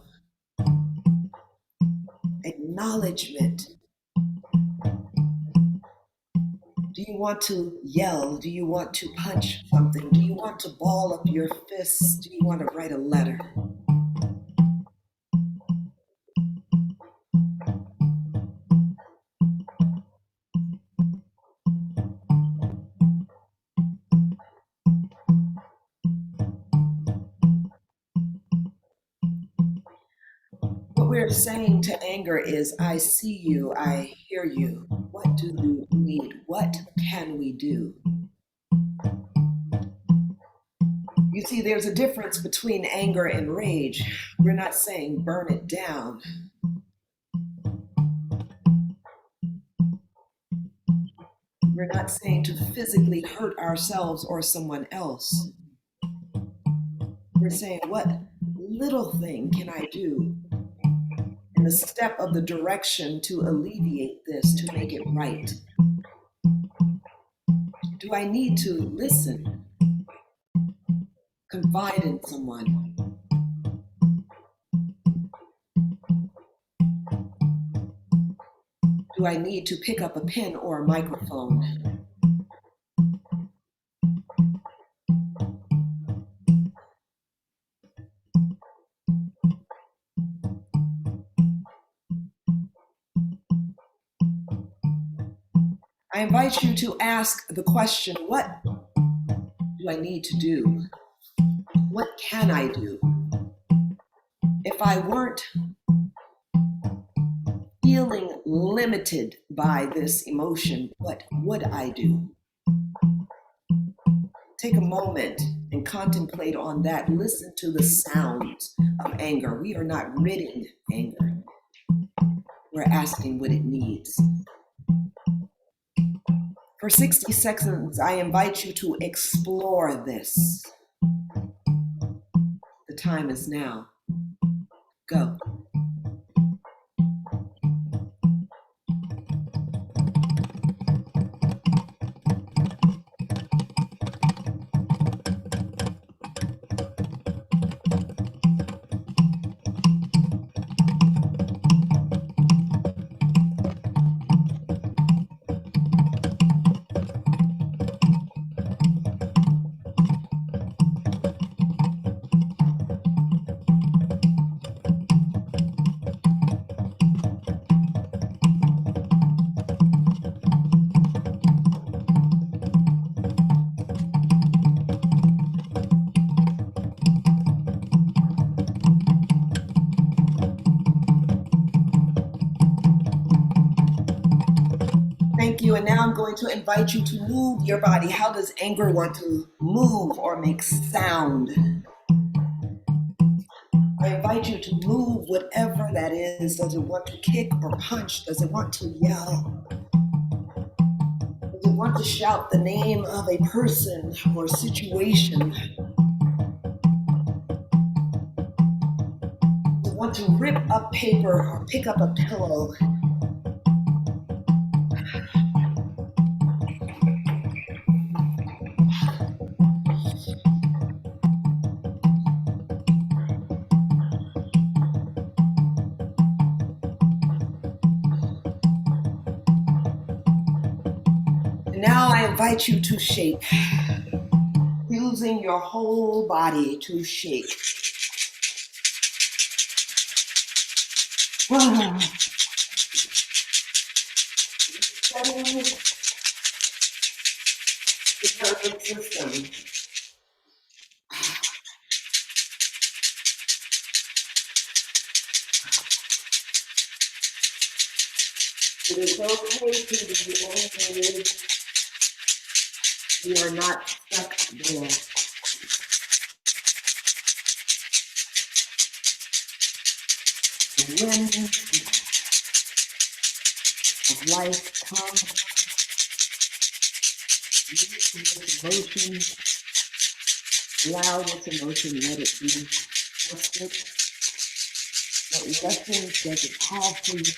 acknowledgement. Do you want to yell? Do you want to punch something? Do you want to ball up your fists? Do you want to write a letter? What we're saying to anger is, I see you, I hear you. What do you need? What can we do? You see, there's a difference between anger and rage. We're not saying burn it down. We're not saying to physically hurt ourselves or someone else. We're saying, what little thing can I do in the step of the direction to alleviate this, to make it right? Do I need to listen? Confide in someone? Do I need to pick up a pen or a microphone? I invite you to ask the question, what do I need to do? What can I do? If I weren't feeling limited by this emotion, what would I do? Take a moment and contemplate on that. Listen to the sounds of anger. We are not ridding anger. We're asking what it needs. For 60 seconds, I invite you to explore this. The time is now. Go. Thank you. And now I'm going to invite you to move your body. How does anger want to move or make sound? I invite you to move whatever that is. Does it want to kick or punch? Does it want to yell? Does it want to shout the name of a person or situation? Does it want to rip up paper or pick up a pillow? And now I invite you to shake, using your whole body to shake. Setting the nervous system. It is okay to be angry. You are not stuck there. The wind of life comes. This emotion, allow this emotion, let it be tested. What lessons does it have for you?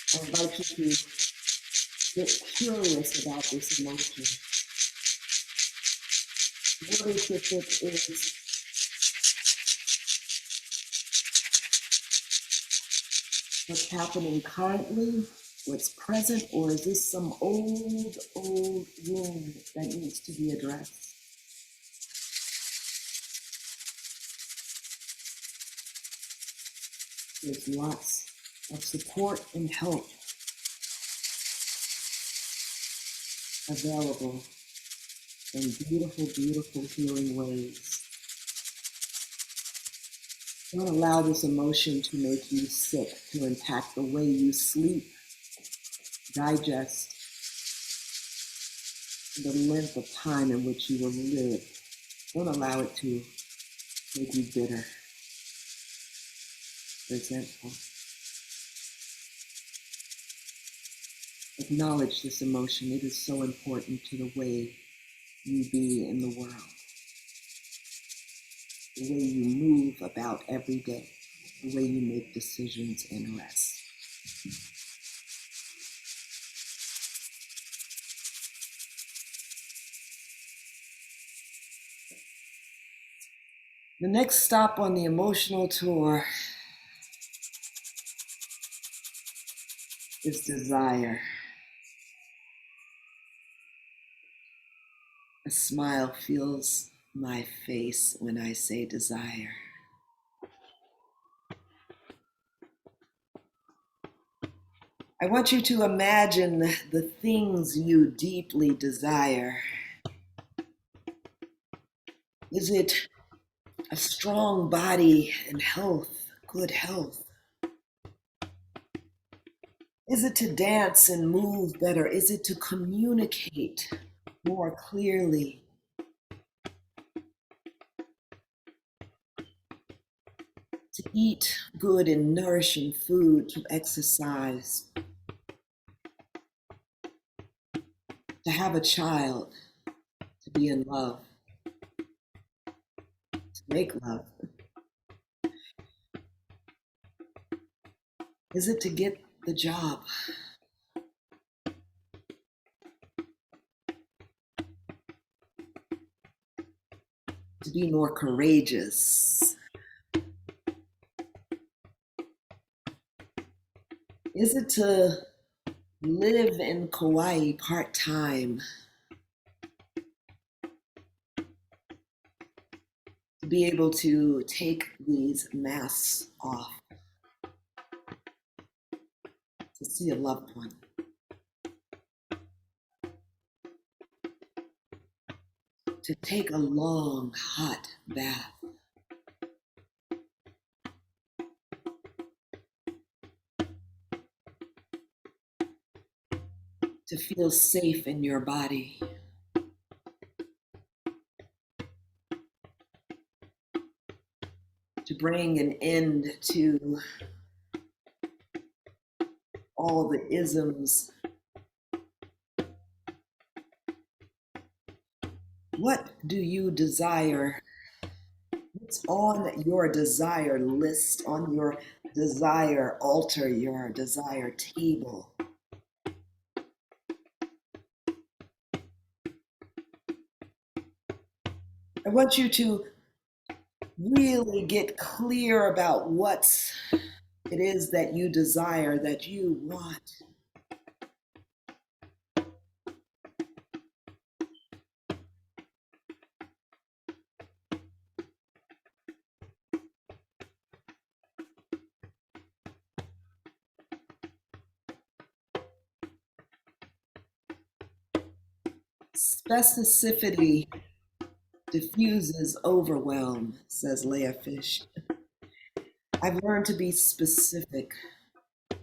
I invite you to get curious about this emotion. What is it that is what's happening currently, what's present, or is this some old wound that needs to be addressed? There's lots of support and help available in beautiful, beautiful healing ways. Don't allow this emotion to make you sick, to impact the way you sleep, digest, the length of time in which you will live. Don't allow it to make you bitter, resentful. Acknowledge this emotion. It is so important to the way you be in the world, the way you move about every day, the way you make decisions and rest. The next stop on the emotional tour is desire. A smile fills my face when I say desire. I want you to imagine the things you deeply desire. Is it a strong body and health, good health? Is it to dance and move better? Is it to communicate more clearly? To eat good and nourishing food, to exercise, to have a child, to be in love, to make love? Is it to get the job? To be more courageous? Is it to live in Kauai part-time? To be able to take these masks off? To see a loved one? To take a long, hot bath? to feel safe in your body. To bring an end to all the isms. What do you desire? What's on your desire list, on your desire altar, your desire table? I want you to really get clear about what it is that you desire, that you want. Specificity diffuses overwhelm, says Leah Fish. I've learned to be specific.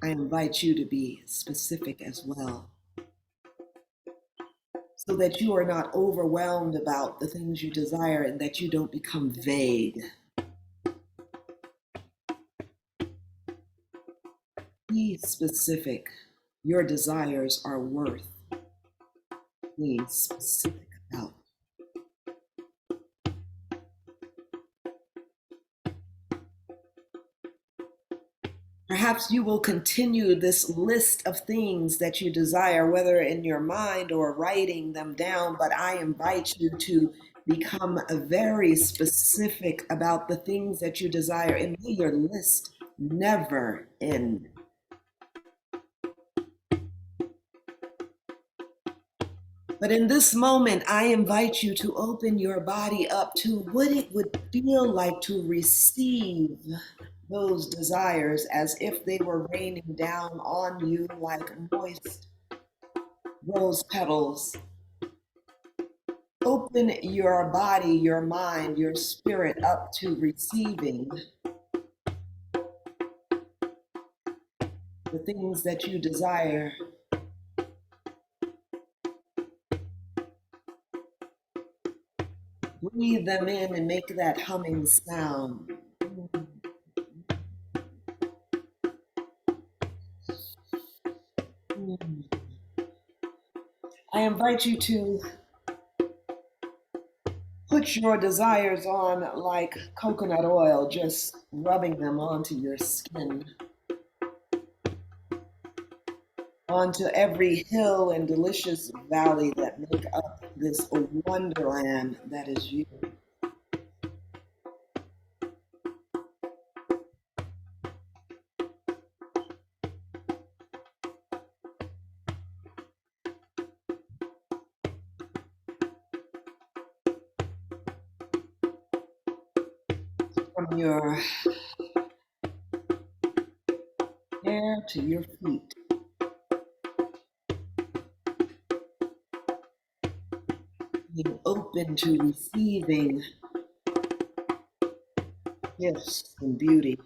I invite you to be specific as well, so that you are not overwhelmed about the things you desire and that you don't become vague. Be specific. Your desires are worth being specific about. Perhaps you will continue this list of things that you desire, whether in your mind or writing them down, but I invite you to become very specific about the things that you desire, and may your list never end. But in this moment, I invite you to open your body up to what it would feel like to receive those desires as if they were raining down on you like moist rose petals. Open your body, your mind, your spirit up to receiving the things that you desire. Breathe them in and make that humming sound. I invite you to put your desires on like coconut oil, just rubbing them onto your skin, onto every hill and delicious valley that make up this wonderland that is you. From your hair to your feet, being open to receiving gifts and beauty.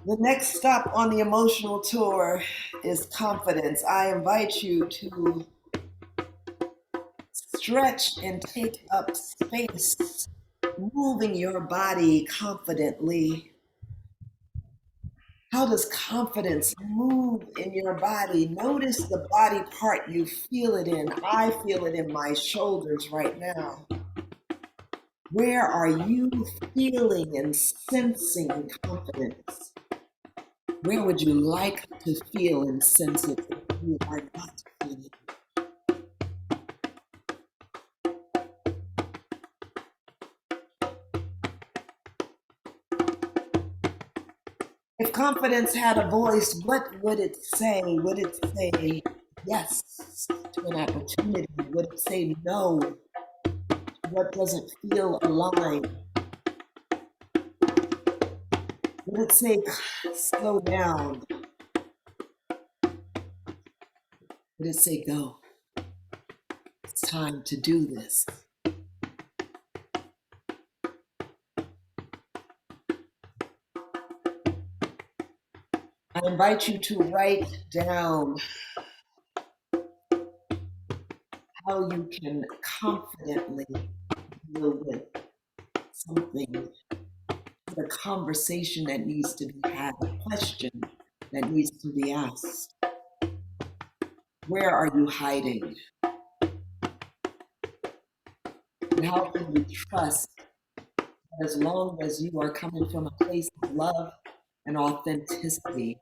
The next stop on the emotional tour is confidence. I invite you to stretch and take up space, moving your body confidently. How does confidence move in your body? Notice the body part you feel it in. I feel it in my shoulders right now. Where are you feeling and sensing confidence? Where would you like to feel and sense it if you are not feeling it? If confidence had a voice, what would it say? Would it say yes to an opportunity? Would it say no to what doesn't feel aligned? Would it say slow down? Would it say go? It's time to do this. I invite you to write down how you can confidently deal with something, the conversation that needs to be had, a question that needs to be asked. Where are you hiding? And how can you trust that as long as you are coming from a place of love and authenticity,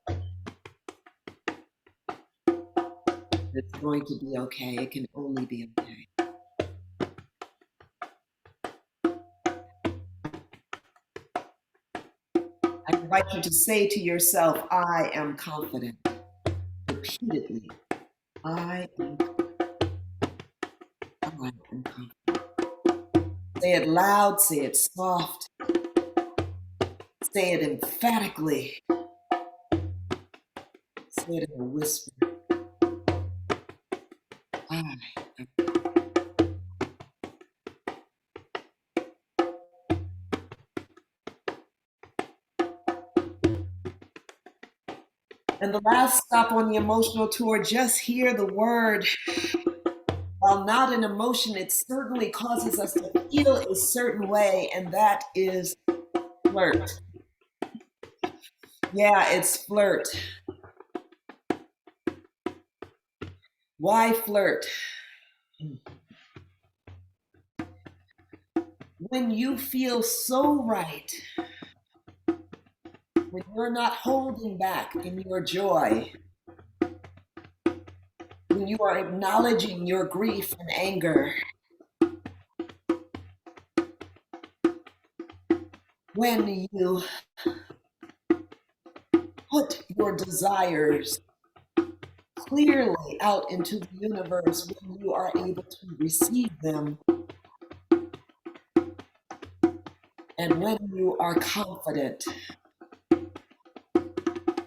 it's going to be okay. It can only be okay. I invite you to say to yourself, I am confident. Repeatedly, I am confident. Say it loud, say it soft, say it emphatically, say it in a whisper. I am. And the last stop on the emotional tour, just hear the word. While not an emotion, it certainly causes us to feel a certain way, and that is flirt. Yeah, it's flirt. Why flirt? When you feel so right, when you're not holding back in your joy, when you are acknowledging your grief and anger, when you put your desires clearly out into the universe, when you are able to receive them, and when you are confident,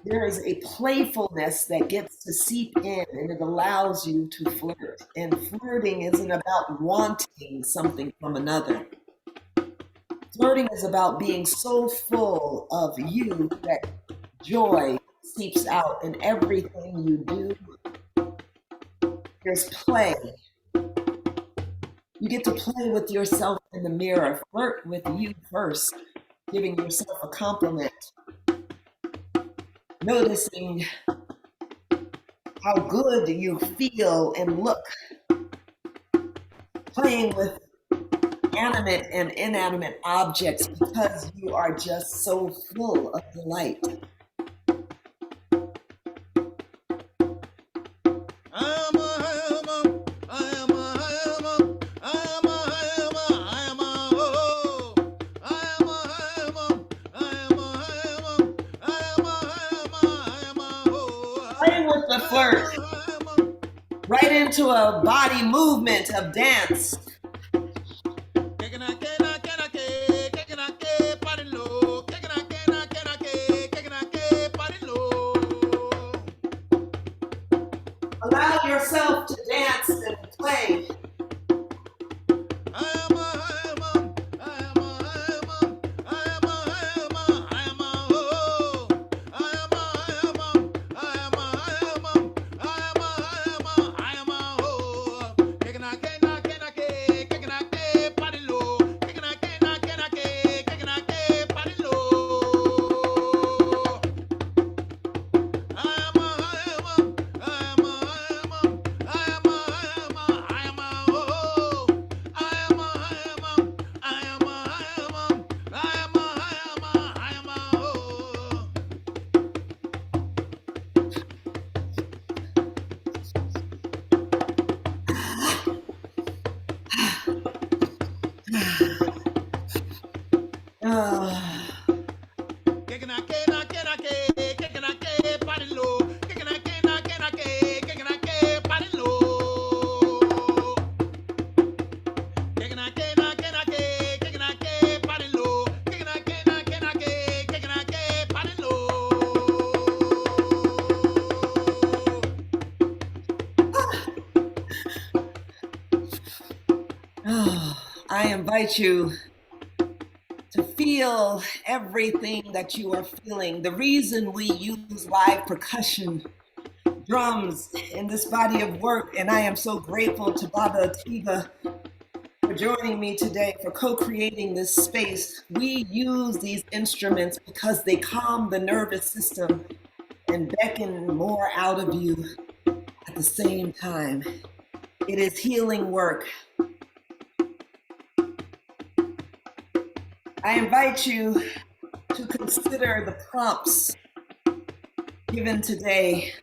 there is a playfulness that gets to seep in and it allows you to flirt. And flirting isn't about wanting something from another. Flirting is about being so full of you that joy seeps out in everything you do. There's play. You get to play with yourself in the mirror. Flirt with you first, giving yourself a compliment. Noticing how good you feel and look. Playing with animate and inanimate objects because you are just so full of delight. Playing with the flirt right into a body movement of dance. Allow yourself to dance and play. I invite you to feel feel everything that you are feeling. The reason we use live percussion, drums in this body of work, and I am so grateful to Baba Tiva for joining me today, for co-creating this space. We use these instruments because they calm the nervous system and beckon more out of you at the same time. It is healing work. I invite you to consider the prompts given today,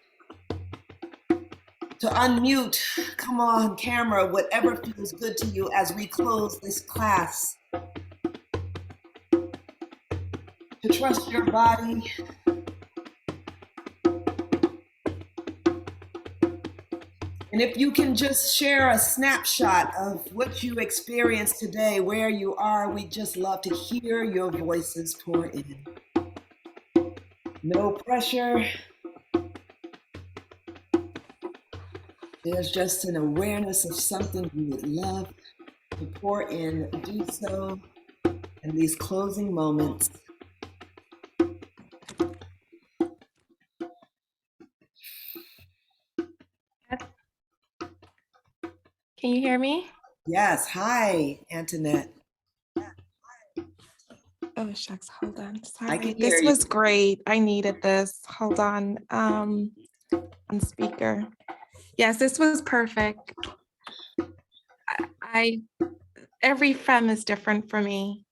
to unmute, come on camera, whatever feels good to you as we close this class. To trust your body. And if you can just share a snapshot of what you experienced today, where you are, we just love to hear your voices pour in. No pressure. There's just an awareness of something you would love to pour in. Do so in these closing moments. Can you hear me? Yes. Hi, Antoinette. Oh, shucks. Hold on. I Sorry. can hear This you. was great. I needed this. Hold on. On speaker. Yes, this was perfect. I every Femme is different for me.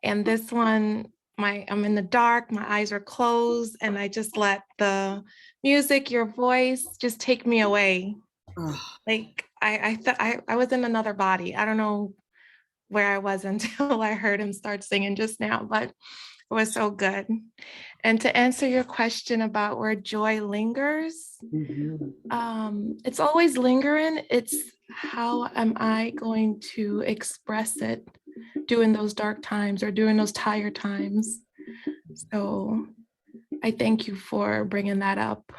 And this one, I'm in the dark, my eyes are closed, and I just let the music, your voice just take me away. Oh. Like I was in another body. I don't know where I was until I heard him start singing just now, but it was so good. And to answer your question about where joy lingers, it's always lingering. It's how am I going to express it during those dark times or during those tired times? So I thank you for bringing that up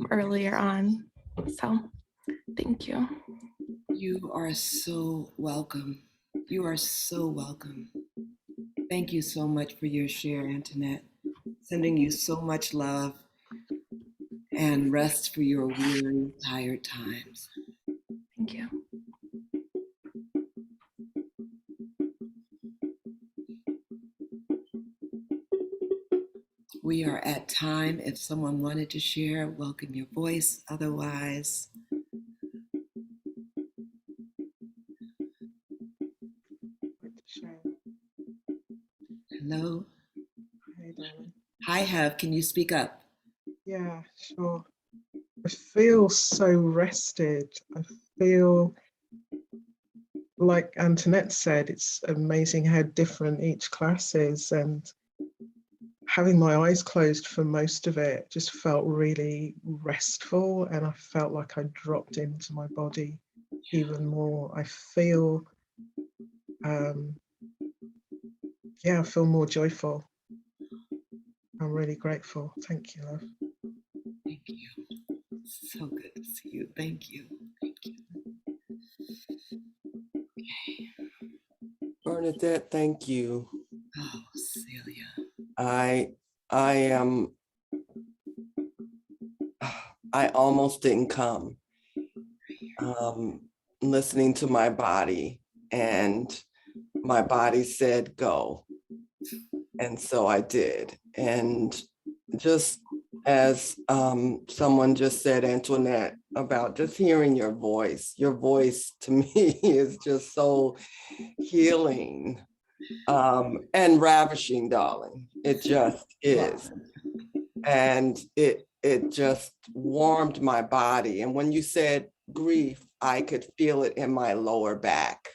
earlier on. So thank you. You are so welcome. You are so welcome. Thank you so much for your share, Antoinette. Sending you so much love and rest for your weary, tired times. Thank you. We are at time. If someone wanted to share, welcome your voice. Otherwise, hello. Hey, darling. Hi, Hev. Can you speak up? Yeah, sure. I feel so rested. I feel like Antoinette said, it's amazing how different each class is. And having my eyes closed for most of it just felt really restful. And I felt like I dropped into my body even more. I feel, I feel more joyful. I'm really grateful. Thank you, love. Thank you. So good to see you. Thank you. Thank you. Okay. Bernadette, thank you. Oh, Celia. I almost didn't come. Listening to my body, and my body said go. And so I did. And just as someone just said, Antoinette, about just hearing your voice to me is just so healing and ravishing, darling. It just is. And it just warmed my body. And when you said grief, I could feel it in my lower back.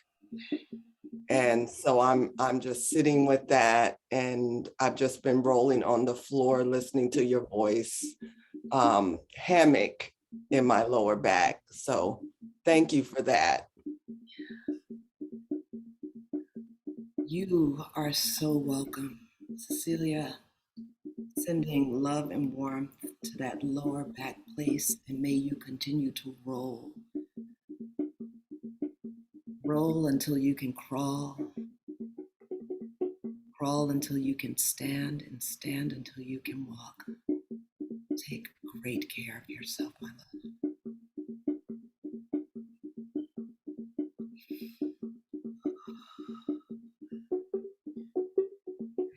And so I'm just sitting with that, and I've just been rolling on the floor listening to your voice, hammock in my lower back. So thank you for that. You are so welcome, Cecilia. Sending love and warmth to that lower back place, and may you continue to roll. Roll until you can crawl. Crawl until you can stand and stand until you can walk. Take great care of yourself, my love.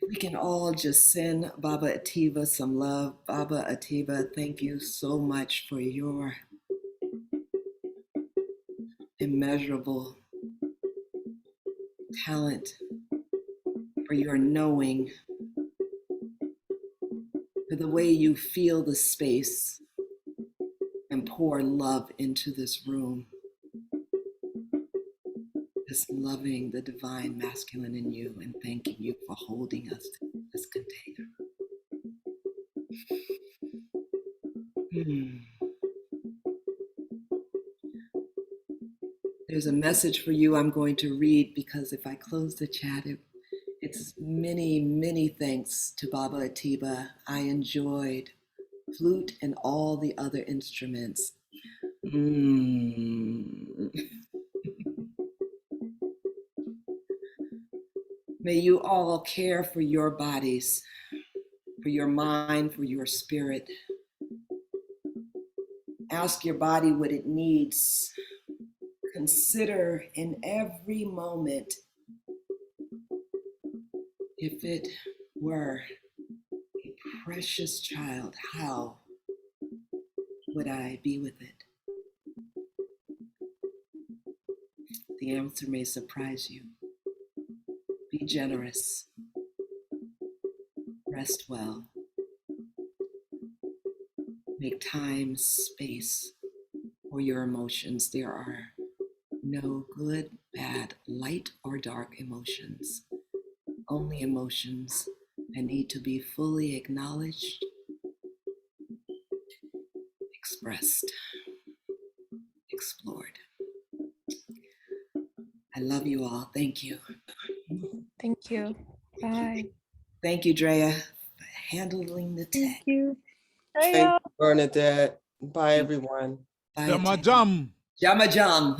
We can all just send Baba Ativa some love. Baba Ativa, thank you so much for your immeasurable talent, for your knowing, for the way you feel the space and pour love into this room. Just loving the divine masculine in you and thanking you for holding us in this container. There's a message for you I'm going to read, because if I close the chat, it's many, many thanks to Baba Atiba. I enjoyed flute and all the other instruments. May you all care for your bodies, for your mind, for your spirit. Ask your body what it needs. Consider in every moment, if it were a precious child, how would I be with it? The answer may surprise you. Be generous. Rest well. Make time, space for your emotions. There are no good, bad, light, or dark emotions. Only emotions that need to be fully acknowledged, expressed, explored. I love you all. Thank you. Thank you. Bye. Thank you, Drea, for handling the tech. Thank you. Thank you, Bernadette. Bye, everyone. Bye, Jama Atiba. jam. Jama jam.